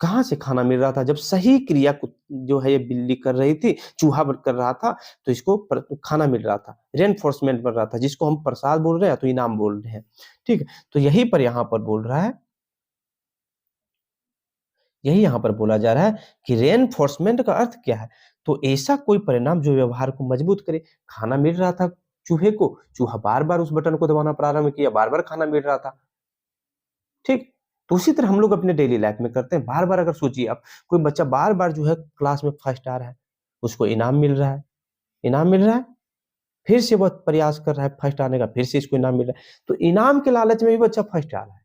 कहाँ से खाना मिल रहा था? जब सही क्रिया को जो है ये बिल्ली कर रही थी, चूहा कर रहा था, तो इसको खाना मिल रहा था, रेनफोर्समेंट बन रहा था, जिसको हम प्रसाद बोल रहे हैं तो इनाम बोल रहे हैं। ठीक है, तो यही पर यहाँ पर बोल रहा है, यही यहाँ पर बोला जा रहा है कि रेनफोर्समेंट का अर्थ क्या है? तो ऐसा कोई परिणाम जो व्यवहार को मजबूत करे। खाना मिल रहा था चूहे को, चूहा बार बार उस बटन को दबाना प्रारंभ किया, बार बार खाना मिल रहा था। ठीक, तो उसी तरह हम लोग अपने डेली लाइफ में करते हैं। बार बार अगर सोचिए आप, कोई बच्चा बार बार जो है क्लास में फर्स्ट आ रहा है, उसको इनाम मिल रहा है, इनाम मिल रहा है, फिर से वह प्रयास कर रहा है फर्स्ट आने का, फिर से इसको इनाम मिल रहा है, तो इनाम के लालच में भी बच्चा फर्स्ट आ रहा है।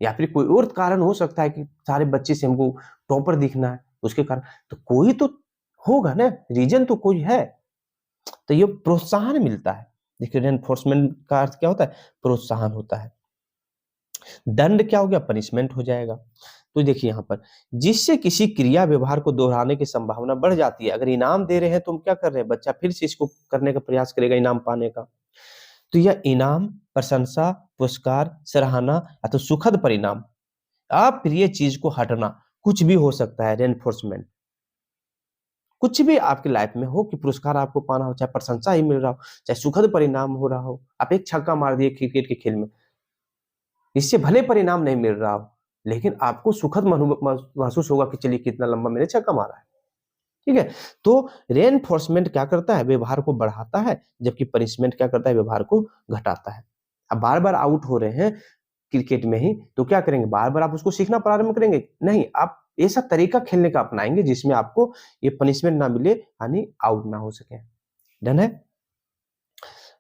या फिर कोई और कारण हो सकता है कि सारे बच्चे से हमको टॉपर दिखना है, उसके कारण, तो कोई तो होगा ना, रीजन तो कोई है। तो ये प्रोत्साहन मिलता है। देखिए रेनफोर्समेंट का अर्थ क्या होता है? प्रोत्साहन होता है। दंड क्या हो गया? पनिशमेंट हो जाएगा। तो देखिए यहाँ पर, जिससे किसी क्रिया व्यवहार को दोहराने की संभावना बढ़ जाती है। अगर इनाम दे रहे हैं तो हम क्या कर रहे हैं? बच्चा फिर से इसको करने का प्रयास करेगा इनाम पाने का। तो यह इनाम, प्रशंसा, पुरस्कार, सराहना या तो सुखद परिणाम, अप्रिय चीज को हटना, कुछ भी हो सकता है। रेनफोर्समेंट कुछ भी आपकी लाइफ में हो, कि पुरस्कार आपको पाना हो, चाहे प्रशंसा ही मिल रहा हो, चाहे सुखद परिणाम हो रहा हो। आप एक छक्का मार दिए क्रिकेट के खेल में, इससे भले परिणाम नहीं मिल रहा हो, लेकिन आपको सुखद महसूस होगा कि चलिए कितना लंबा मैंने छक्का मारा है। ठीक है, तो रेनफोर्समेंट क्या करता है? व्यवहार को बढ़ाता है, जबकि पनिशमेंट क्या करता है? व्यवहार को घटाता है। अब बार बार आउट हो रहे हैं क्रिकेट में ही, तो क्या करेंगे? बार बार आप उसको सीखना प्रारंभ करेंगे? नहीं, आप ऐसा तरीका खेलने का अपनाएंगे जिसमें आपको ये पनिशमेंट ना मिले, यानी आउट ना हो सके। डन है।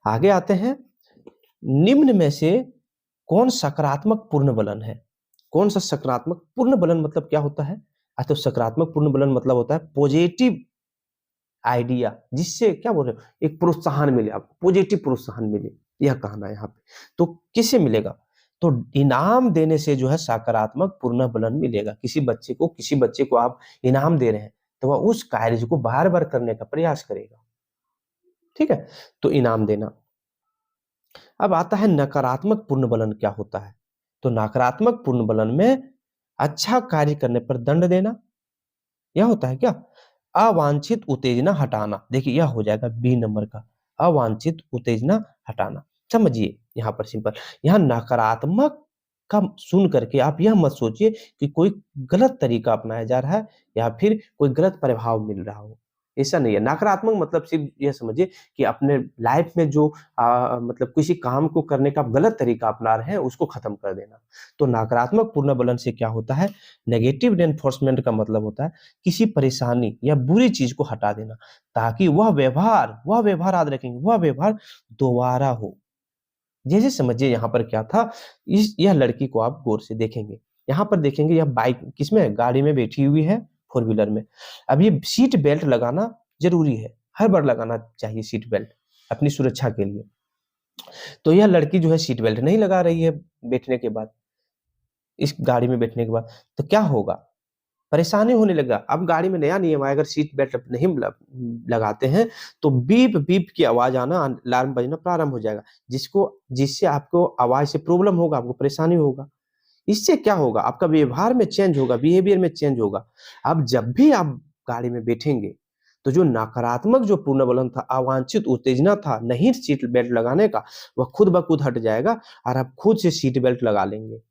आगे आते हैं, निम्न में से कौन सकारात्मक पूर्ण बलन है? कौन सा सकारात्मक पूर्ण बलन मतलब क्या होता है? तो सकारात्मक पूर्ण बलन मतलब होता है पॉजिटिव आइडिया, जिससे क्या बोल रहे हो? एक प्रोत्साहन मिले, आपको पॉजिटिव प्रोत्साहन मिले, यह कहना है यहाँ पे। तो किससे मिलेगा? तो इनाम देने से जो है सकारात्मक पूर्ण बलन मिलेगा। किसी बच्चे को आप इनाम दे रहे हैं, तो वह उस कार्य को बार बार करने का प्रयास करेगा। ठीक है, तो इनाम देना। अब आता है नकारात्मक पूर्ण बलन क्या होता है? तो नकारात्मक पूर्ण बलन में अच्छा कार्य करने पर दंड देना, यह होता है क्या? अवांछित उत्तेजना हटाना। देखिए यह हो जाएगा बी नंबर का, अवांछित उत्तेजना हटाना। समझिए यहाँ पर सिंपल, यहाँ नकारात्मक का सुन करके आप यह मत सोचिए कि कोई गलत तरीका अपनाया जा रहा है या फिर कोई गलत प्रभाव मिल रहा हो। ऐसा नहीं है। नकारात्मक मतलब सिर्फ यह समझिए कि अपने लाइफ में जो मतलब किसी काम को करने का आप गलत तरीका अपना रहे हैं, उसको खत्म कर देना। तो नकारात्मक पूर्ण बलन से क्या होता है? नेगेटिव रेनफोर्समेंट का मतलब होता है किसी परेशानी या बुरी चीज को हटा देना, ताकि वह व्यवहार याद रखेंगे, वह व्यवहार दोबारा हो। जैसे समझिए यहाँ पर क्या था, इस यह लड़की को आप गौर से देखेंगे, यहाँ पर देखेंगे यह बाइक किसमें है? गाड़ी में बैठी हुई है, फोर व्हीलर में। अब ये सीट बेल्ट लगाना जरूरी है, हर बार लगाना चाहिए सीट बेल्ट अपनी सुरक्षा के लिए। तो यह लड़की जो है सीट बेल्ट नहीं लगा रही है बैठने के बाद, इस गाड़ी में बैठने के बाद, तो क्या होगा? परेशानी होने लगा। अब गाड़ी में नया नियम आया, अगर सीट बेल्ट नहीं लगाते हैं तो बीप बीप की आवाज आना, अलार्म बजना प्रारंभ हो जाएगा, जिससे आपको आवाज से प्रॉब्लम होगा, आपको परेशानी होगा। इससे क्या होगा? आपका व्यवहार में चेंज होगा, बिहेवियर में चेंज होगा। अब जब भी आप गाड़ी में बैठेंगे, तो जो नकारात्मक जो पूर्ण बलन था, अवांछित उत्तेजना था नहीं सीट बेल्ट लगाने का, वह खुद ब खुद हट जाएगा और आप खुद से सीट बेल्ट लगा लेंगे।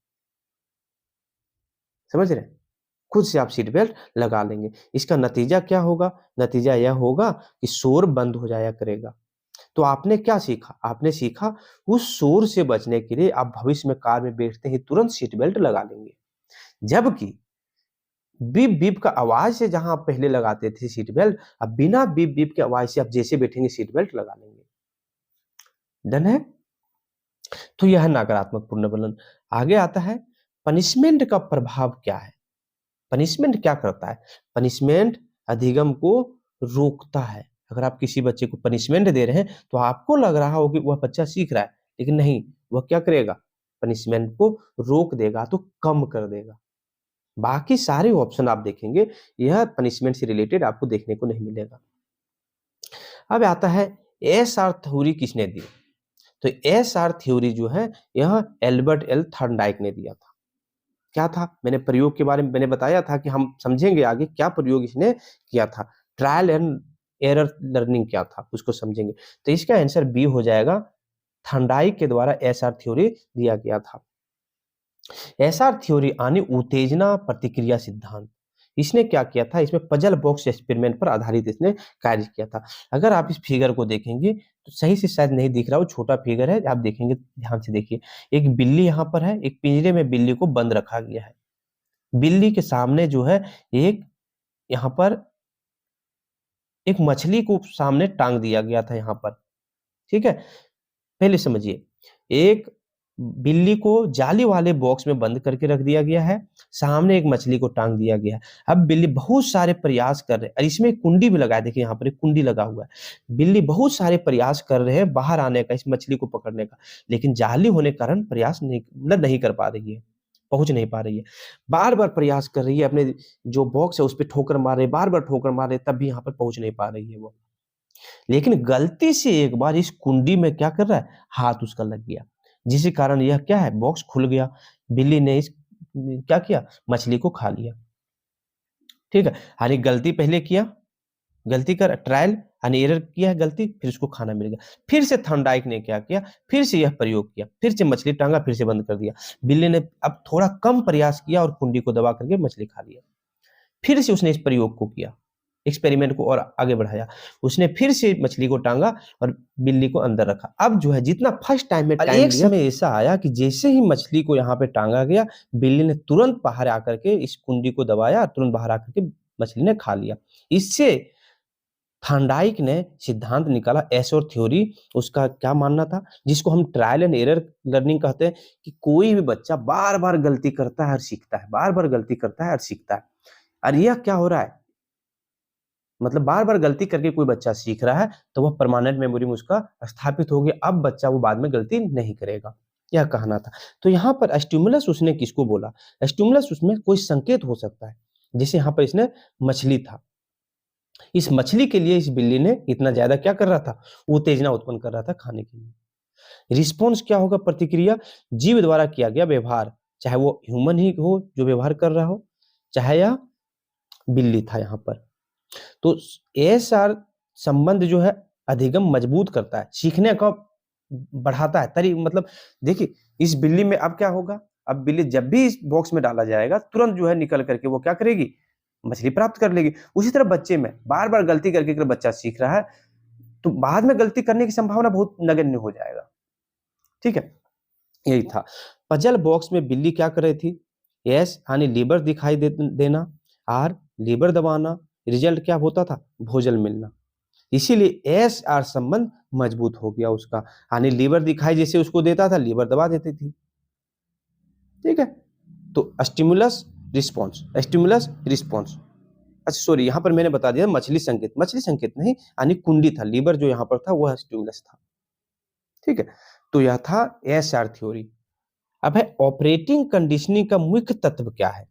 समझ रहे हैं? खुद से आप सीट बेल्ट लगा लेंगे। इसका नतीजा क्या होगा? नतीजा यह होगा कि शोर बंद हो जाया करेगा। तो आपने क्या सीखा? आपने सीखा उस शोर से बचने के लिए आप भविष्य में कार में बैठते ही तुरंत सीट बेल्ट लगा लेंगे। जबकि बीप बीप का आवाज से जहां आप पहले लगाते थे सीट बेल्ट, अब बिना बीप बीप के आवाज से आप जैसे बैठेंगे सीट बेल्ट लगा लेंगे। डन है? तो यह है नकारात्मक पुनर्वलन। आगे आता है पनिशमेंट का प्रभाव क्या है? पनिशमेंट क्या करता है? पनिशमेंट अधिगम को रोकता है। अगर आप किसी बच्चे को पनिशमेंट दे रहे हैं, तो आपको लग रहा हो कि वह बच्चा सीख रहा है, लेकिन नहीं, वह क्या करेगा? पनिशमेंट को रोक देगा, तो कम कर देगा। बाकी सारे ऑप्शन आप देखेंगे, यह पनिशमेंट से रिलेटेड आपको देखने को नहीं मिलेगा। अब आता है एसआर थ्योरी किसने दी? तो एसआर थ्योरी जो है यह एल्बर्ट एल थॉर्नडाइक ने दिया था। क्या था? मैंने प्रयोग के बारे में मैंने बताया था कि हम समझेंगे आगे क्या प्रयोग इसने किया था। ट्रायल एंड एरर लर्निंग क्या था उसको समझेंगे। तो इसका आंसर बी हो जाएगा, थॉर्नडाइक के द्वारा एसआर थ्योरी दिया गया था। एसआर थ्योरी यानी उत्तेजना प्रतिक्रिया सिद्धांत, इसने क्या किया था? इसमें पजल बॉक्स एक्सपेरिमेंट पर आधारित इसने कार्य किया था। अगर आप इस फिगर को देखेंगे तो सही से शायद नहीं दिख रहा, वो छोटा फिगर है, आप देखेंगे ध्यान से देखिए। एक बिल्ली यहाँ पर है, एक पिंजरे में बिल्ली को बंद रखा गया है। बिल्ली के सामने जो है एक यहाँ पर एक मछली को सामने टांग दिया गया था यहाँ पर, ठीक है? पहले समझिए, एक बिल्ली को जाली वाले बॉक्स में बंद करके रख दिया गया है, सामने एक मछली को टांग दिया गया है। अब बिल्ली बहुत सारे प्रयास कर रहे हैं और इसमें एक कुंडी भी लगा है, देखिए यहाँ पर एक कुंडी लगा हुआ है। बिल्ली बहुत सारे प्रयास कर रहे हैं बाहर आने का, इस मछली को पकड़ने का, लेकिन जाली होने के कारण प्रयास नहीं मतलब नहीं कर पा रही है, पहुँच नहीं पा रही है। बार-बार प्रयास कर रही है, अपने जो बॉक्स है उस पे ठोकर मार रही है, बार-बार ठोकर मार रही है, तब भी यहाँ पर पहुँच नहीं पा रही है वो। लेकिन गलती से एक बार इस कुंडी में क्या कर रहा है, हाथ उसका लग गया, जिसके कारण यह क्या है, बॉक्स खुल गया। बिल्ली ने इस क्या किया, मछली को खा लिया। ठीक है, यानी गलती पहले किया, गलती कर ट्रायल यानी एरर किया है गलती, फिर उसको खाना मिल गया। फिर से थॉर्नडाइक ने क्या किया, फिर से यह प्रयोग किया, फिर से मछली टांगा, फिर से बंद कर दिया। बिल्ली ने अब थोड़ा कम प्रयास किया और कुंडी को दबा करके मछली खा लिया। फिर से उसने इस प्रयोग को किया, एक्सपेरिमेंट को और आगे बढ़ाया। उसने फिर से मछली को टांगा और बिल्ली को अंदर रखा। अब जो है जितना फर्स्ट टाइम में टाइम एक समय ऐसा आया कि जैसे ही मछली को यहाँ पे टांगा गया, बिल्ली ने तुरंत बाहर आकर के इस कुंडी को दबाया, तुरंत बाहर आकर के मछली ने खा लिया। इससे थॉर्नडाइक ने सिद्धांत निकाला, एसोर थ्योरी। उसका क्या मानना था, जिसको हम ट्रायल एंड एरर लर्निंग कहते हैं, कि कोई भी बच्चा बार-बार गलती करता है और सीखता है, बार-बार गलती करता है और सीखता है। और यह क्या हो रहा है, मतलब बार-बार गलती करके कोई बच्चा सीख रहा है, तो वह परमानेंट मेमोरी में उसका स्थापित हो गया। अब बच्चा वो बाद में गलती नहीं करेगा, यह कहना था। तो यहाँ पर स्टिमुलस उसने किसको बोला? स्टिमुलस उसमें कोई संकेत हो सकता है, जैसे यहाँ पर इसने मछली था। इस मछली के लिए इस बिल्ली ने इतना ज़्यादा क्या कर रहा था? उत्तेजना उत्पन्न कर रहा था खाने के लिए। रिस्पॉन्स क्या होगा? प्रतिक्रिया जीव द्वारा किया गया व्यवहार, चाहे वो ह्यूमन ही हो जो व्यवहार कर रहा हो, चाहे या बिल्ली था यहाँ पर। तो एएसआर संबंध जो है अधिगम मजबूत करता है, सीखने का बढ़ाता है मतलब देखिए इस बिल्ली में अब क्या होगा, अब बिल्ली जब भी इस बॉक्स में डाला जाएगा तुरंत जो है निकल करके वो क्या करेगी, मछली प्राप्त कर लेगी। उसी तरह बच्चे में बार बार गलती करके अगर बच्चा सीख रहा है तो बाद में गलती करने की संभावना बहुत नगण्य हो जाएगा। ठीक है, यही था। पजल बॉक्स में बिल्ली क्या कर रही थी, एस यानी लीवर दिखाई देना, आर लीवर दबाना, रिजल्ट क्या होता था, भोजन मिलना। इसीलिए एस आर संबंध मजबूत हो गया उसका, यानी लीवर दिखाई जैसे उसको देता था, लीवर दबा देती थी। ठीक है, तो स्टिमुलस रिस्पॉन्स, स्टिमुलस रिस्पॉन्स। अच्छा सॉरी, यहाँ पर मैंने बता दिया मछली संकेत, मछली संकेत नहीं, यानी कुंडी था, लीवर जो यहाँ पर था वह स्टिमुलस था। ठीक है, तो यह था एस आर थ्योरी। अब है ऑपरेटिंग कंडीशनिंग का मुख्य तत्व क्या है?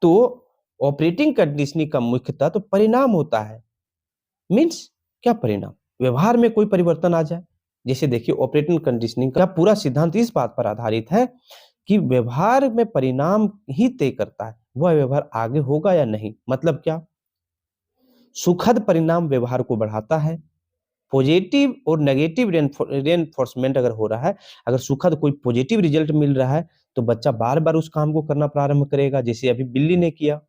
तो ऑपरेटिंग कंडीशनिंग का मुख्य तत्व परिणाम होता है। मीन्स क्या परिणाम? व्यवहार में कोई परिवर्तन आ जाए। जैसे देखिए ऑपरेटिंग कंडीशनिंग का पूरा सिद्धांत इस बात पर आधारित है कि व्यवहार में परिणाम ही तय करता है वह व्यवहार आगे होगा या नहीं। मतलब क्या? सुखद परिणाम व्यवहार को बढ़ाता है, पॉजिटिव और नेगेटिव रेनफोर्समेंट अगर हो रहा है, अगर सुखद कोई पॉजिटिव रिजल्ट मिल रहा है तो बच्चा बार बार उस काम को करना प्रारंभ करेगा, जैसे अभी बिल्ली ने किया,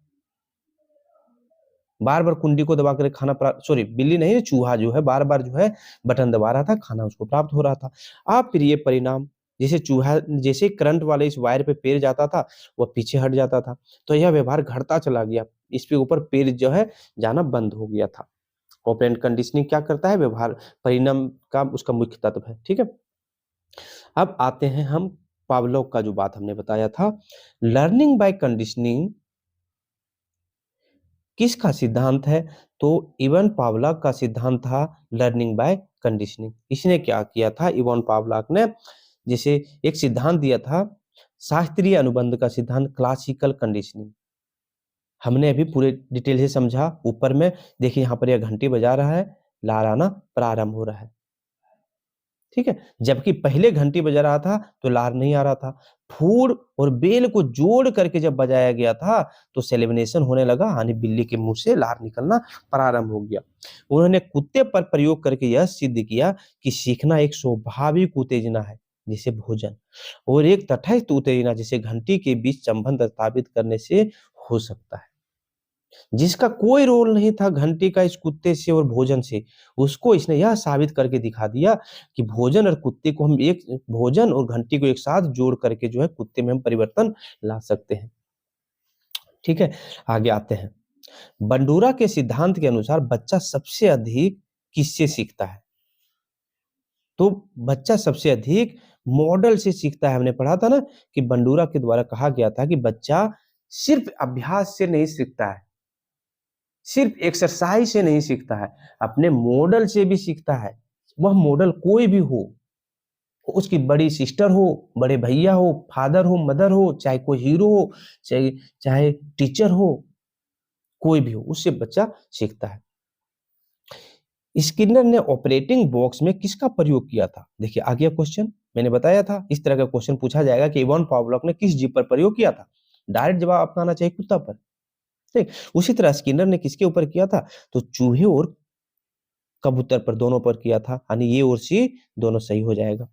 बार बार कुंडी को दबा कर खाना सॉरी बिल्ली नहीं, चूहा जो है बार बार जो है बटन दबा रहा था, खाना उसको प्राप्त हो रहा था। अब फिर ये परिणाम, जैसे चूहा जैसे करंट वाले इस वायर पे पैर जाता था वह पीछे हट जाता था, तो यह व्यवहार घटता चला गया, इस पे ऊपर पैर जो है जाना बंद हो गया था। ऑपरेंट कंडीशनिंग क्या करता है? व्यवहार परिणाम का उसका मुख्य तत्व है। ठीक है, अब आते हैं हम पावलोव का जो बात हमने बताया था, लर्निंग बाय कंडीशनिंग किसका सिद्धांत है? तो इवन पावलॉव का सिद्धांत था लर्निंग बाय कंडीशनिंग। इसने क्या किया था, इवन पावलॉव ने जैसे एक सिद्धांत दिया था, शास्त्रीय अनुबंध का सिद्धांत, क्लासिकल कंडीशनिंग। हमने अभी पूरे डिटेल से समझा। ऊपर में देखिए यहाँ पर यह घंटी बजा रहा है, लार आना प्रारंभ हो रहा है, ठीक है। जबकि पहले घंटी बजा रहा था तो लार नहीं आ रहा था। फूड़ और बेल को जोड़ करके जब बजाया गया था तो सेलिब्रेशन होने लगा, यानी बिल्ली के मुंह से लार निकलना प्रारंभ हो गया। उन्होंने कुत्ते पर प्रयोग करके यह सिद्ध किया कि सीखना एक स्वाभाविक उत्तेजना है जैसे भोजन, और एक तटस्थ उत्तेजना जैसे घंटी के बीच संबंध स्थापित करने से हो सकता है। जिसका कोई रोल नहीं था घंटी का इस कुत्ते से और भोजन से, उसको इसने यह साबित करके दिखा दिया कि भोजन और कुत्ते को हम एक भोजन और घंटी को एक साथ जोड़ करके जो है कुत्ते में हम परिवर्तन ला सकते हैं, ठीक है। आगे आते हैं। बंडूरा के सिद्धांत के अनुसार बच्चा सबसे अधिक किससे सीखता है? तो बच्चा सबसे अधिक मॉडल से सीखता है। हमने पढ़ा था ना कि बंडूरा के द्वारा कहा गया था कि बच्चा सिर्फ अभ्यास से नहीं सीखता है, सिर्फ एक्सरसाइज से नहीं सीखता है, अपने मॉडल से भी सीखता है। वह मॉडल कोई भी हो, उसकी बड़ी सिस्टर हो, बड़े भैया हो, फादर हो, मदर हो, चाहे कोई हीरो हो, चाहे चाहे टीचर हो, कोई भी हो, उससे बच्चा सीखता है। स्किनर ने ऑपरेटिंग बॉक्स में किसका प्रयोग किया था? देखिए आ गया क्वेश्चन, मैंने बताया था इस तरह का क्वेश्चन पूछा जाएगा कि इवान पावलोव ने किस जीव पर प्रयोग किया था। डायरेक्ट जवाब आपका आना चाहिए कुत्ता पर, ठीक। उसी तरह स्किनर ने किसके ऊपर किया था? तो चूहे और कबूतर पर, दोनों पर किया था, यानी ये और सी दोनों सही हो जाएगा।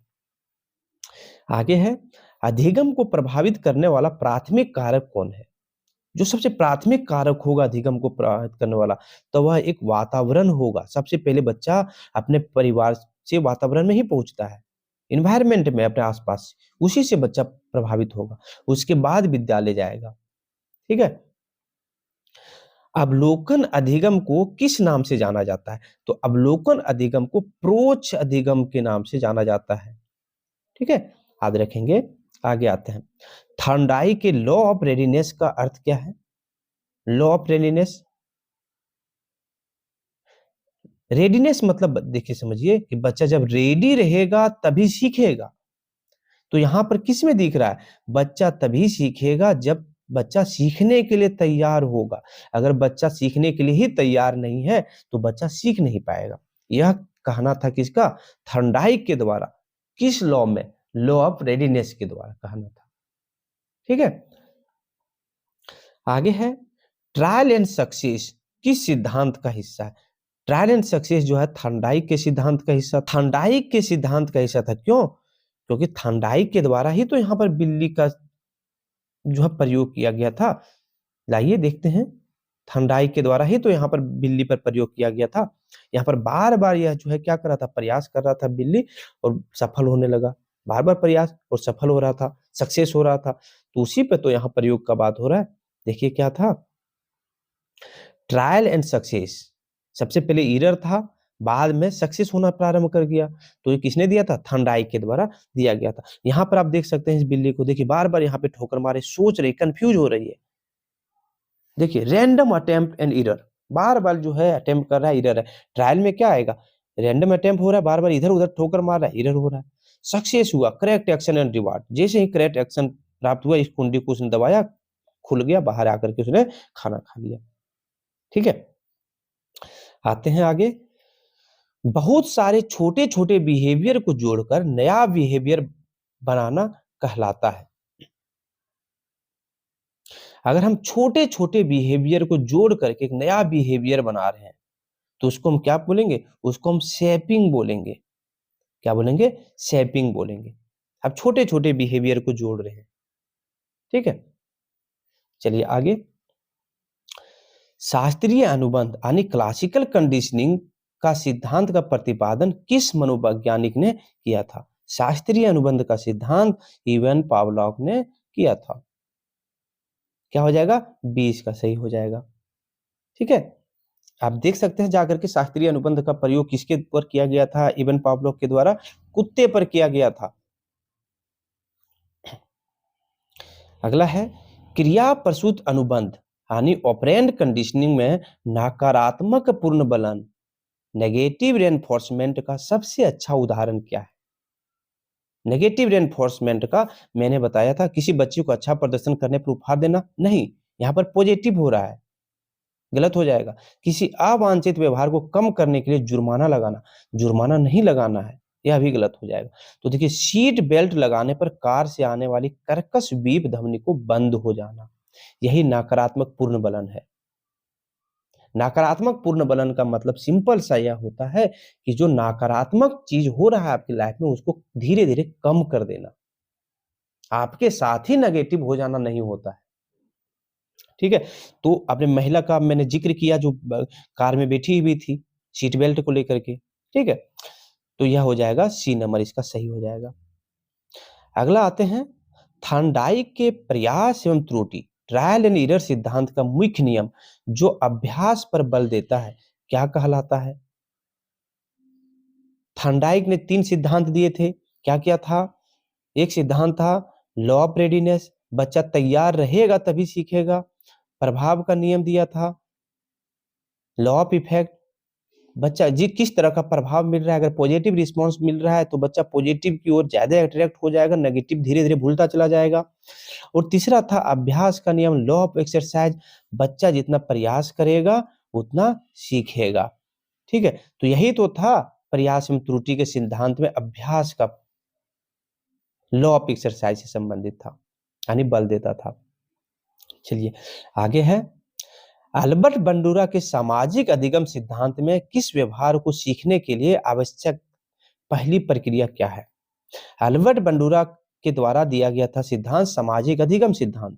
आगे है, अधिगम को प्रभावित करने वाला प्राथमिक कारक कौन है? जो सबसे प्राथमिक कारक होगा अधिगम को प्रभावित करने वाला, तो वह एक वातावरण होगा। सबसे पहले बच्चा अपने परिवार से वातावरण में ही पहुंचता है, इन्वायरमेंट में, अपने आसपास, उसी से बच्चा प्रभावित होगा। उसके बाद विद्यालय जाएगा, ठीक है। अवलोकन अधिगम को किस नाम से जाना जाता है? तो अवलोकन अधिगम को प्रोच अधिगम के नाम से जाना जाता है, ठीक है, याद रखेंगे। आगे आते हैं। थॉर्नडाइक के लॉ ऑफ रेडीनेस का अर्थ क्या है? लॉ ऑफ रेडीनेस, रेडीनेस मतलब देखिए समझिए कि बच्चा जब रेडी रहेगा तभी सीखेगा। तो यहां पर किस में दिख रहा है? बच्चा तभी सीखेगा जब बच्चा सीखने के लिए तैयार होगा। अगर बच्चा सीखने के लिए ही तैयार नहीं है तो बच्चा सीख नहीं पाएगा। यह कहना था किसका? थॉर्नडाइक के द्वारा। किस लॉ में? लॉ ऑफ रेडीनेस के द्वारा कहना था, ठीक है। आगे है, ट्रायल एंड सक्सेस किस सिद्धांत का हिस्सा है? ट्रायल एंड सक्सेस जो है थॉर्नडाइक के सिद्धांत का हिस्सा, थॉर्नडाइक के सिद्धांत का हिस्सा था। क्यों? क्योंकि थॉर्नडाइक के द्वारा ही तो यहाँ पर बिल्ली का जो है प्रयोग किया गया था। लाइए देखते हैं, थॉर्नडाइक के द्वारा ही तो यहाँ पर बिल्ली पर प्रयोग किया गया था। यहाँ पर बार बार यह जो है क्या कर रहा था? प्रयास कर रहा था बिल्ली, और सफल होने लगा। बार बार प्रयास और सफल हो रहा था, सक्सेस हो रहा था। तो उसी पे तो यहाँ प्रयोग का बात हो रहा है। देखिए क्या था, ट्रायल एंड सक्सेस। सबसे पहले एरर था, बाद में सक्सेस होना प्रारंभ कर गया। तो ये किसने दिया था? थॉर्नडाइक के द्वारा दिया गया था। यहाँ पर आप देख सकते हैं इस बिल्ली को, देखिए बार बार यहाँ पे ठोकर मारे, सोच रही, कंफ्यूज हो रही है। देखिए रैंडम अटेम्प्ट एंड एरर, बार बार जो है अटेम्प्ट कर रहा है, एरर है। ट्रायल में क्या आएगा? रैंडम अटेम्प्ट हो रहा है, बार बार इधर उधर ठोकर मार रहा है, एरर हो रहा है। सक्सेस हुआ, करेक्ट एक्शन एंड रिवार्ड। जैसे ही करेक्ट एक्शन प्राप्त हुआ, इस कुंडी को उसने दबाया, खुल गया, बाहर आकर के उसने खाना खा लिया, ठीक है। आते हैं आगे। बहुत सारे छोटे छोटे बिहेवियर को जोड़कर नया बिहेवियर बनाना कहलाता है। अगर हम छोटे छोटे बिहेवियर को जोड़ करके एक नया बिहेवियर बना रहे हैं तो उसको हम क्या बोलेंगे? उसको हम शेपिंग बोलेंगे। क्या बोलेंगे? शेपिंग बोलेंगे। अब छोटे छोटे बिहेवियर को जोड़ रहे हैं, ठीक है। चलिए आगे। शास्त्रीय अनुबंध यानी क्लासिकल कंडीशनिंग का सिद्धांत का प्रतिपादन किस मनोवैज्ञानिक ने किया था? शास्त्रीय अनुबंध का सिद्धांत इवान पावलोव ने किया था। क्या हो जाएगा? 20 का सही हो जाएगा, ठीक है। आप देख सकते हैं जाकर के शास्त्रीय अनुबंध का प्रयोग किसके ऊपर किया गया था? इवान पावलोव के द्वारा कुत्ते पर किया गया था। अगला है, क्रिया प्रसूत अनुबंध यानी ऑपरेंट कंडीशनिंग में नकारात्मक पूर्ण बलन, नेगेटिव रेनफोर्समेंट का सबसे अच्छा उदाहरण क्या है? नेगेटिव रेनफोर्समेंट का मैंने बताया था, किसी बच्चे को अच्छा प्रदर्शन करने पर उपहार देना नहीं, यहाँ पर पॉजिटिव हो रहा है, गलत हो जाएगा। किसी अवांछित व्यवहार को कम करने के लिए जुर्माना लगाना, जुर्माना नहीं लगाना है, यह भी गलत हो जाएगा। तो देखिए, सीट बेल्ट लगाने पर कार से आने वाली कर्कश बीप ध्वनि को बंद हो जाना, यही नकारात्मक पूर्ण बलन है। नकारात्मक पूर्ण बलन का मतलब सिंपल सा यह होता है कि जो नकारात्मक चीज हो रहा है आपकी लाइफ में, उसको धीरे धीरे कम कर देना। आपके साथ ही नेगेटिव हो जाना नहीं होता है, ठीक है। तो अपने महिला का मैंने जिक्र किया जो कार में बैठी हुई थी सीट बेल्ट को लेकर के, ठीक है। तो यह हो जाएगा सी नंबर, इसका सही हो जाएगा। अगला आते हैं, थॉर्नडाइक के प्रयास एवं त्रुटि, ट्रायल एंड एरर सिद्धांत का मुख्य नियम जो अभ्यास पर बल देता है, क्या कहलाता है? थॉर्नडाइक ने 3 सिद्धांत दिए थे। क्या क्या था? एक सिद्धांत था लॉ ऑफ रेडीनेस, बच्चा तैयार रहेगा तभी सीखेगा। प्रभाव का नियम दिया था, लॉ ऑफ इफेक्ट, बच्चा जी किस तरह का प्रभाव मिल रहा है, अगर पॉजिटिव रिस्पांस मिल रहा है तो बच्चा पॉजिटिव की ओर ज्यादा अट्रैक्ट हो जाएगा, नेगेटिव धीरे धीरे भूलता चला जाएगा। और तीसरा था अभ्यास का नियम, लॉ ऑफ एक्सरसाइज, बच्चा जितना प्रयास करेगा उतना सीखेगा, ठीक है। तो यही तो था प्रयास एवं त्रुटि के सिद्धांत में, अभ्यास का लॉ ऑफ एक्सरसाइज से संबंधित था, यानी बल देता था। चलिए आगे है, अल्बर्ट बंडूरा के सामाजिक अधिगम सिद्धांत में किस व्यवहार को सीखने के लिए आवश्यक पहली प्रक्रिया क्या है? अल्बर्ट बंडूरा के द्वारा दिया गया था सिद्धांत सामाजिक अधिगम सिद्धांत।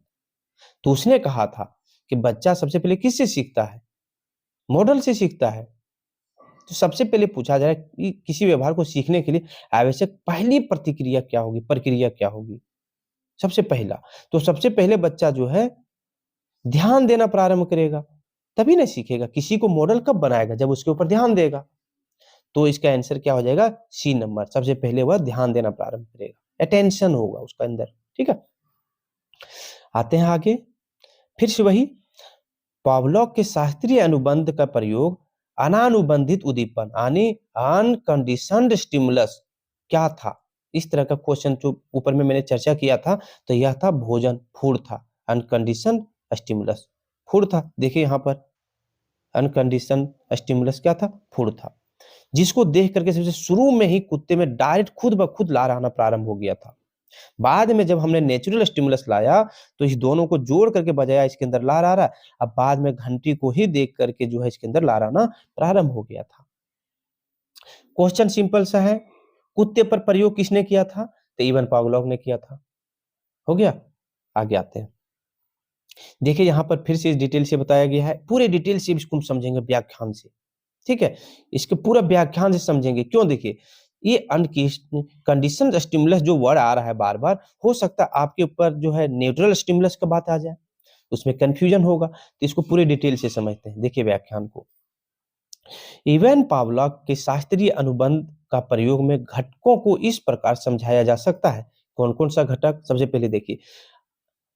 तो उसने कहा था कि बच्चा सबसे पहले किससे सीखता है? मॉडल से सीखता है। तो सबसे पहले पूछा जाए कि किसी व्यवहार को सीखने के लिए आवश्यक पहली प्रतिक्रिया क्या होगी, प्रक्रिया क्या होगी? सबसे पहला, तो सबसे पहले बच्चा जो है ध्यान देना प्रारंभ करेगा, तभी ना सीखेगा। किसी को मॉडल कब बनाएगा? जब उसके ऊपर ध्यान देगा। तो इसका आंसर क्या हो जाएगा? सी नंबर, सबसे पहले वह ध्यान देना प्रारंभ करेगा, अटेंशन होगा उसका अंदर, ठीक है। आते हैं आगे, फिर से वही पावलोव के शास्त्रीय अनुबंध का प्रयोग, अनानुबंधित उद्दीपन यानी अनकंडीशनड स्टिमुलस क्या था? इस तरह का क्वेश्चन जो ऊपर में मैंने चर्चा किया था, तो यह था भोजन, फूड था। अनकंडीशन स्टिमुलस फूड था। देखिए यहाँ पर अनकंडीशन स्टिमुलस क्या था? फूड था, जिसको देख करके सबसे शुरू में ही कुत्ते में डायरेक्ट खुद ब खुद लार आना प्रारंभ हो गया था। बाद में जब हमने नेचुरल स्टिमुलस लाया तो इस दोनों को जोड़ करके बजाया इसके अंदर लार आ रहा है। अब बाद में घंटी को ही देख करके जो है इसके अंदर लार आना प्रारंभ हो गया था। क्वेश्चन सिंपल सा है, कुत्ते पर प्रयोग किसने किया था? तो इवन पावलोव ने किया था। हो गया, आगे आते हैं। देखिए यहाँ पर फिर से इस डिटेल से बताया गया है, पूरे डिटेल से इसको हम समझेंगे व्याख्यान से, ठीक है। इसके पूरा व्याख्यान से समझेंगे। क्यों? देखिए ये अनकंडीशनड स्टिमुलस जो वर्ड आ रहा है बार बार, हो सकता है आपके ऊपर जो है न्यूट्रल स्टिमुलस का बात आ जाए, उसमें कंफ्यूजन होगा। तो इसको पूरे डिटेल से समझते हैं। देखिए व्याख्यान को, इवन पावलोव के शास्त्रीय अनुबंध का प्रयोग में घटकों को इस प्रकार समझाया जा सकता है। कौन कौन सा घटक? सबसे पहले देखिए,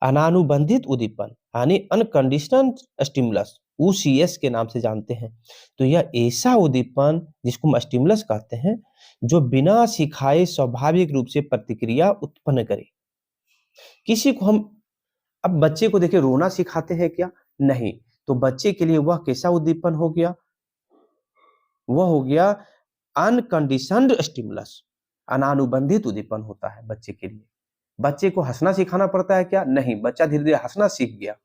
अनानुबंधित उद्दीपन यानी अनकंडीशनल स्टिमुलस, यूसीएस के नाम से जानते हैं। तो यह ऐसा उद्दीपन जिसको हम स्टिमुलस कहते हैं, जो बिना सिखाए स्वाभाविक रूप से प्रतिक्रिया उत्पन्न करे। किसी को हम, अब बच्चे को देखिए रोना सिखाते हैं क्या? नहीं। तो बच्चे के लिए वह कैसा उद्दीपन हो गया? वह हो गया अनकंडीशनड स्टिमुलस, अनानुबंधित उद्दीपन होता है बच्चे के लिए। बच्चे को हंसना सिखाना पड़ता है क्या? नहीं, बच्चा धीरे धीरे हंसना सीख गया।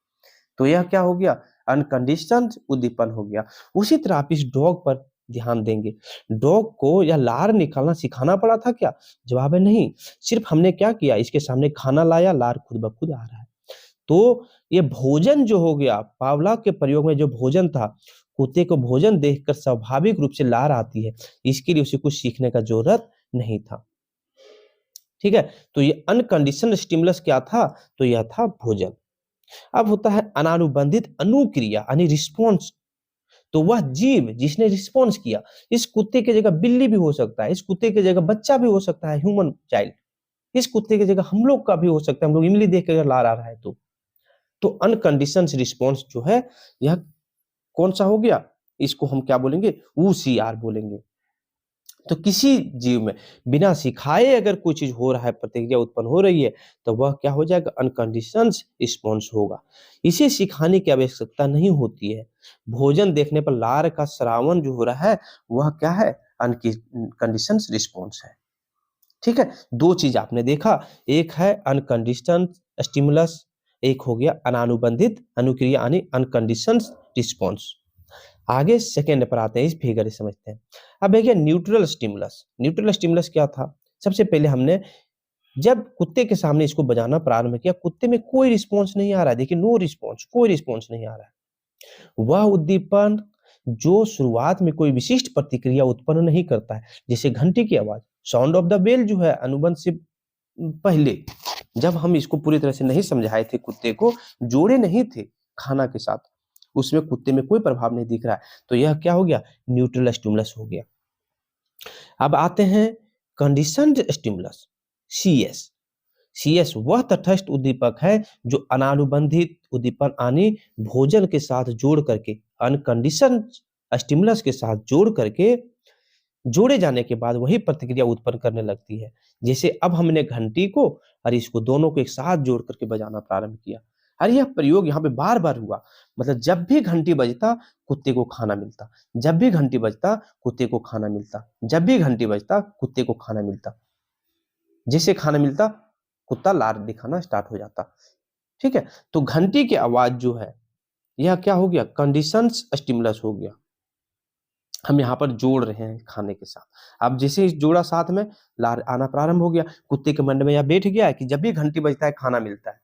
तो यह क्या हो गया? अनकंडीशनड उद्दीपन हो गया। उसी तरह आप इस डॉग पर ध्यान देंगे, डॉग को यह लार निकालना सिखाना पड़ा था क्या? जवाब है नहीं। सिर्फ हमने क्या किया, इसके सामने खाना लाया, लार खुद ब खुद आ रहा है। तो ये भोजन जो हो गया, पावलोव के प्रयोग में जो भोजन था, कुत्ते को भोजन देखकर स्वाभाविक रूप से लार आती है, इसके लिए उसे कुछ सीखने का जरूरत नहीं था, ठीक है। तो ये अनकंडीशनल स्टिमुलस क्या था? तो यह था भोजन। अब होता है अनानुबंधित अनुक्रिया यानी रिस्पॉन्स। तो वह जीव जिसने रिस्पॉन्स किया, इस कुत्ते की जगह बिल्ली भी हो सकता है, इस कुत्ते की जगह बच्चा भी हो सकता है, ह्यूमन चाइल्ड, इस कुत्ते की जगह हम लोग का भी हो सकता है। हम लोग इमली देख कर लार आ रहा है तो अनकंडीशन रिस्पॉन्स जो है यह कौन सा हो गया? इसको हम क्या बोलेंगे? ऊसीआर बोलेंगे। तो किसी जीव में बिना सिखाए अगर कोई चीज हो रहा है, प्रतिक्रिया उत्पन्न हो रही है, तो वह क्या हो जाएगा? अनकंडीशनड रिस्पॉन्स होगा। इसे सिखाने की आवश्यकता नहीं होती है। भोजन देखने पर लार का श्रावण जो हो रहा है वह क्या है? अनकंडीशनड रिस्पॉन्स है। ठीक है, दो चीज आपने देखा, एक है अनकंडीशनड स्टिमुलस, एक हो गया अनानुबंधित अनुक्रिया यानी अनकंडीशनड रिस्पॉन्स। आगे सेकेंड पर आते हैं, इस फिगर से समझते हैं। अब देखिए न्यूट्रल स्टिमुलस। न्यूट्रल स्टिमुलस क्या था? सबसे पहले हमने जब कुत्ते के सामने इसको बजाना प्रारंभ किया, कुत्ते में कोई रिस्पॉन्स नहीं आ रहा है। देखिए नो रिस्पॉन्स, कोई रिस्पॉन्स नहीं आ रहा है। वह उद्दीपन जो शुरुआत में कोई विशिष्ट प्रतिक्रिया उत्पन्न नहीं करता है, जैसे घंटी की आवाज, साउंड ऑफ द बेल जो है अनुबंध से पहले, जब हम इसको पूरी तरह से नहीं समझाए थे, कुत्ते को जोड़े नहीं थे खाना के साथ, उसमें कुत्ते में कोई प्रभाव नहीं दिख रहा है, तो यह क्या हो गया? न्यूट्रल स्टिमुलस हो गया। अब आते हैं कंडीशनड स्टिमुलस, सीएस। सीएस वह तटस्थ उद्दीपक है जो अनानुबंधित उद्दीपन यानी भोजन के साथ जोड़ करके, अनकंडीशनड स्टिमुलस के साथ जोड़ करके, जोड़े जाने के बाद वही प्रतिक्रिया उत्पन्न करने लगती है। जैसे अब हमने घंटी को और इसको दोनों को एक साथ जोड़ करके बजाना प्रारंभ किया, और यह प्रयोग यहाँ पे बार बार हुआ। मतलब जब भी घंटी बजता कुत्ते को खाना मिलता, जब भी घंटी बजता कुत्ते को खाना मिलता, जब भी घंटी बजता कुत्ते को खाना मिलता। जैसे खाना मिलता कुत्ता लार दिखाना स्टार्ट हो जाता। ठीक है, तो घंटी की आवाज जो है यह क्या हो गया? कंडीशंस स्टिमुलस हो गया। हम यहाँ पर जोड़ रहे हैं खाने के साथ। अब जैसे ही जोड़ा साथ में, लार आना प्रारंभ हो गया, कुत्ते के मन में यह बैठ गया है कि जब भी घंटी बजता है खाना मिलता है,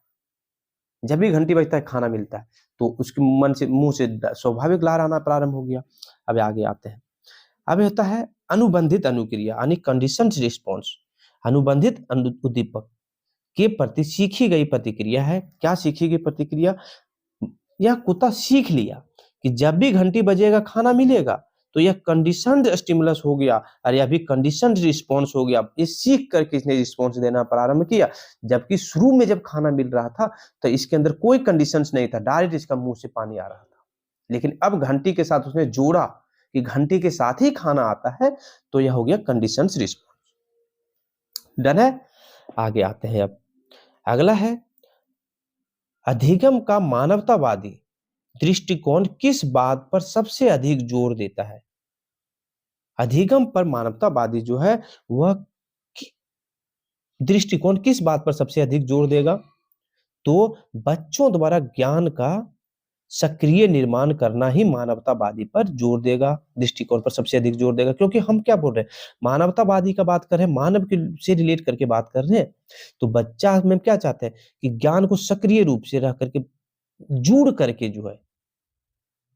जब भी घंटी बजता है खाना मिलता है, तो उसके मन से, मुंह से स्वाभाविक लार आना प्रारंभ हो गया। अब आगे आते हैं। अब होता है अनुबंधित अनुक्रिया यानी कंडीशंड रिस्पॉन्स। अनुबंधित उद्दीपक के प्रति सीखी गई प्रतिक्रिया है। क्या सीखी गई प्रतिक्रिया? यह कुत्ता सीख लिया कि जब भी घंटी बजेगा खाना मिलेगा, तो यह कंडीशनड स्टिमुलस हो गया और यह भी कंडीशनड रिस्पॉन्स हो गया। ये सीख करके इसने रिस्पॉन्स देना प्रारंभ किया। जबकि शुरू में जब खाना मिल रहा था तो इसके अंदर कोई कंडीशंस नहीं था, डायरेक्ट इसका मुंह से पानी आ रहा था। लेकिन अब घंटी के साथ उसने जोड़ा कि घंटी के साथ ही खाना आता है, तो यह हो गया कंडीशंस रिस्पॉन्स। डन है? आगे आते हैं। अब अगला है अधिगम का मानवतावादी दृष्टिकोण किस बात पर सबसे अधिक जोर देता है? अधिगम पर मानवतावादी जो है वह दृष्टिकोण किस बात पर सबसे अधिक जोर देगा? तो बच्चों द्वारा ज्ञान का सक्रिय निर्माण करना ही मानवतावादी पर जोर देगा, दृष्टिकोण पर सबसे अधिक जोर देगा। क्योंकि हम क्या बोल रहे हैं? मानवतावादी का बात कर रहे हैं, मानव के से रिलेट करके बात कर रहे हैं। तो बच्चा में क्या चाहते हैं कि ज्ञान को सक्रिय रूप से रह करके, जुड़ करके जो है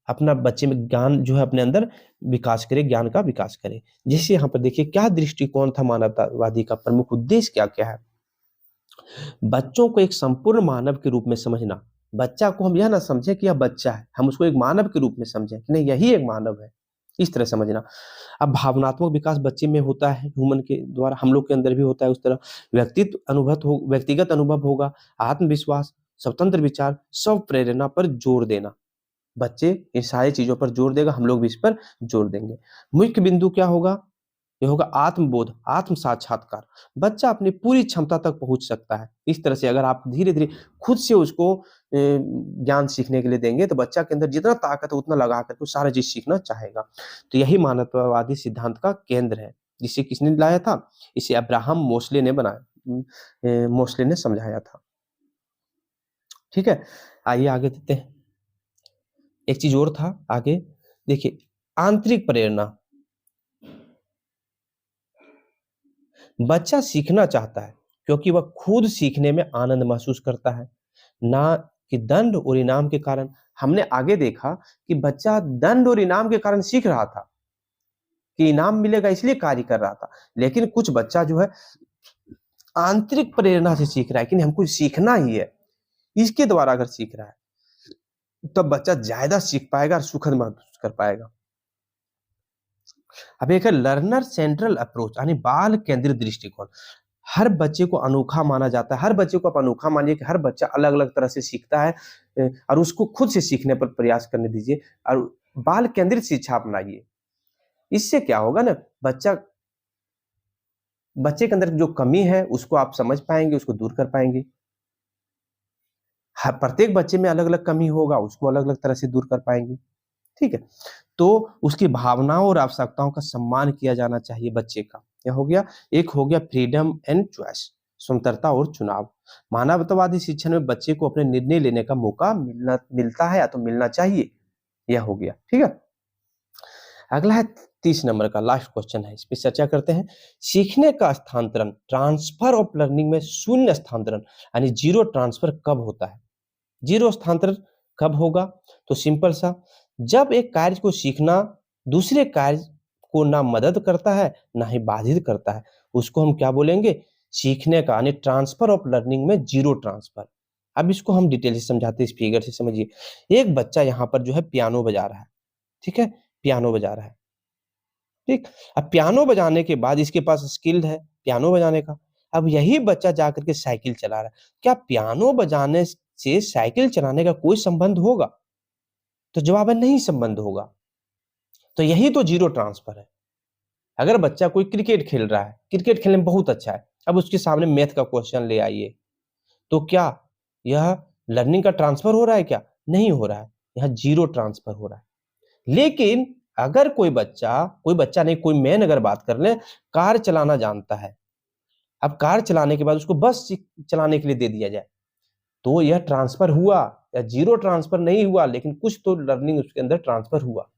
अपना बच्चे में ज्ञान जो है अपने अंदर विकास करे, ज्ञान का विकास करे। जैसे यहाँ पर देखिए क्या दृष्टिकोण था मानवतावादी का, प्रमुख उद्देश्य क्या क्या है? बच्चों को एक संपूर्ण मानव के रूप में समझना। बच्चा को हम यह ना समझे कि यह बच्चा है, हम उसको एक मानव के रूप में समझें कि नहीं यही एक मानव है, इस तरह समझना। अब भावनात्मक विकास बच्चे में होता है, ह्यूमन के द्वारा, हम लोग के अंदर भी होता है उस तरह। व्यक्तिगत अनुभव होगा, आत्मविश्वास, स्वतंत्र विचार, स्व प्रेरणा पर जोर देना। बच्चे इन सारी चीजों पर जोर देगा, हम लोग भी इस पर जोर देंगे। मुख्य बिंदु क्या होगा? ये होगा आत्मबोध, आत्म साक्षात्कार। बच्चा अपनी पूरी क्षमता तक पहुंच सकता है। इस तरह से अगर आप धीरे धीरे खुद से उसको ज्ञान सीखने के लिए देंगे, तो बच्चा के अंदर जितना ताकत है उतना लगा करके वो सारा चीज सीखना चाहेगा। तो यही मानवतावादी सिद्धांत का केंद्र है, जिसे किसने लाया था? इसे अब्राहम मोस्ले ने बनाया, मोस्ले ने समझाया था। ठीक है, आइए आगे देखते हैं। एक चीज और था आगे, देखिए आंतरिक प्रेरणा। बच्चा सीखना चाहता है क्योंकि वह खुद सीखने में आनंद महसूस करता है, ना कि दंड और इनाम के कारण। हमने आगे देखा कि बच्चा दंड और इनाम के कारण सीख रहा था, कि इनाम मिलेगा इसलिए कार्य कर रहा था। लेकिन कुछ बच्चा जो है आंतरिक प्रेरणा से सीख रहा है कि नहीं हमको सीखना ही है, इसके द्वारा अगर सीख रहा है तब बच्चा ज्यादा सीख पाएगा और सुखद महसूस कर पाएगा। अब एक है लर्नर सेंट्रल अप्रोच यानी बाल केंद्रित दृष्टिकोण। हर बच्चे को अनोखा माना जाता है। हर बच्चे को आप अनोखा मानिए कि हर बच्चा अलग अलग तरह से सीखता है, और उसको खुद से सीखने पर प्रयास करने दीजिए और बाल केंद्रित शिक्षा अपनाइए। इससे क्या होगा ना, बच्चा बच्चे के अंदर जो कमी है उसको आप समझ पाएंगे, उसको दूर कर पाएंगे। प्रत्येक बच्चे में अलग अलग कमी होगा, उसको अलग अलग तरह से दूर कर पाएंगे। ठीक है, तो उसकी भावनाओं और आवश्यकताओं का सम्मान किया जाना चाहिए बच्चे का। क्या हो गया? एक हो गया फ्रीडम एंड चॉइस, स्वतंत्रता और चुनाव। मानवतावादी शिक्षण में बच्चे को अपने निर्णय लेने का मौका मिलता है या तो मिलना चाहिए। यह हो गया। ठीक है, अगला है 30 नंबर का लास्ट क्वेश्चन है, इस पर चर्चा करते हैं। सीखने का स्थानांतरण, ट्रांसफर ऑफ लर्निंग में शून्य स्थानांतरण यानी जीरो ट्रांसफर कब होता है? जीरो स्थानांतरण कब होगा? तो सिंपल सा, जब एक कार्य को सीखना दूसरे कार्य को ना मदद करता है ना ही बाधित करता है, उसको हम क्या बोलेंगे? सीखने का यानी ट्रांसफर ऑफ लर्निंग में जीरो ट्रांसफर। अब इसको हम डिटेल से समझाते हैं, इस फिगर से समझिए। एक बच्चा यहाँ पर जो है पियानो बजा रहा है। ठीक है, पियानो बजा रहा है। ठीक, अब पियानो बजाने के बाद इसके पास स्किल है पियानो बजाने का। अब यही बच्चा जाकर के साइकिल चला रहा है, क्या पियानो बजाने से साइकिल चलाने का कोई संबंध होगा? तो जवाब है नहीं संबंध होगा। तो यही तो जीरो ट्रांसफर है। अगर बच्चा कोई क्रिकेट खेल रहा है, क्रिकेट खेलने में बहुत अच्छा है, अब उसके सामने मैथ का क्वेश्चन ले आइए, तो क्या यह लर्निंग का ट्रांसफर हो रहा है? क्या नहीं हो रहा है, यह जीरो ट्रांसफर हो रहा है। लेकिन अगर कोई बच्चा नहीं, कोई मैन अगर बात कर ले, कार चलाना जानता है, अब कार चलाने के बाद उसको बस चलाने के लिए दे दिया जाए, तो यह ट्रांसफर हुआ या जीरो ट्रांसफर नहीं हुआ, लेकिन कुछ तो लर्निंग उसके अंदर ट्रांसफर हुआ।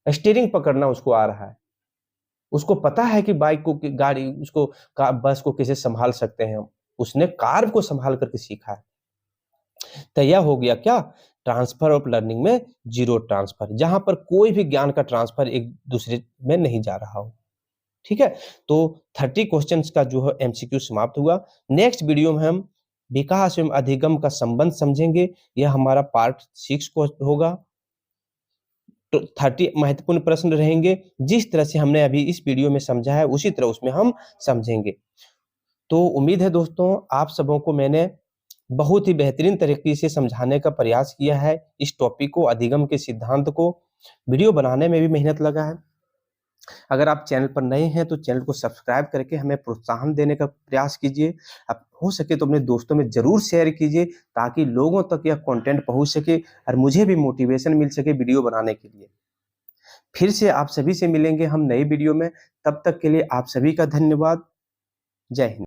स्टीयरिंग पकड़ना उसको आ रहा है, उसको पता है कि बाइक को, गाड़ी उसको, बस को कैसे संभाल सकते हैं हम, उसने कार को संभाल करके सीखा है। तो यह हो गया क्या? ट्रांसफर ऑफ लर्निंग में जीरो ट्रांसफर, जहां पर कोई भी ज्ञान का ट्रांसफर एक दूसरे में नहीं जा रहा हो। ठीक है, तो 30 क्वेश्चंस का जो है एमसीक्यू समाप्त हुआ। नेक्स्ट वीडियो में हम विकास एवं अधिगम का संबंध समझेंगे, यह हमारा पार्ट 6 को होगा। तो 30 महत्वपूर्ण प्रश्न रहेंगे, जिस तरह से हमने अभी इस वीडियो में समझा है उसी तरह उसमें हम समझेंगे। तो उम्मीद है दोस्तों आप सबों को मैंने बहुत ही बेहतरीन तरीके से समझाने का प्रयास किया है। इस टॉपिक को, अधिगम के सिद्धांत को, वीडियो बनाने में भी मेहनत लगा है। अगर आप चैनल पर नए हैं तो चैनल को सब्सक्राइब करके हमें प्रोत्साहन देने का प्रयास कीजिए। अब हो सके तो अपने दोस्तों में जरूर शेयर कीजिए, ताकि लोगों तक यह कंटेंट पहुंच सके और मुझे भी मोटिवेशन मिल सके वीडियो बनाने के लिए। फिर से आप सभी से मिलेंगे हम नई वीडियो में, तब तक के लिए आप सभी का धन्यवाद। जय हिंद।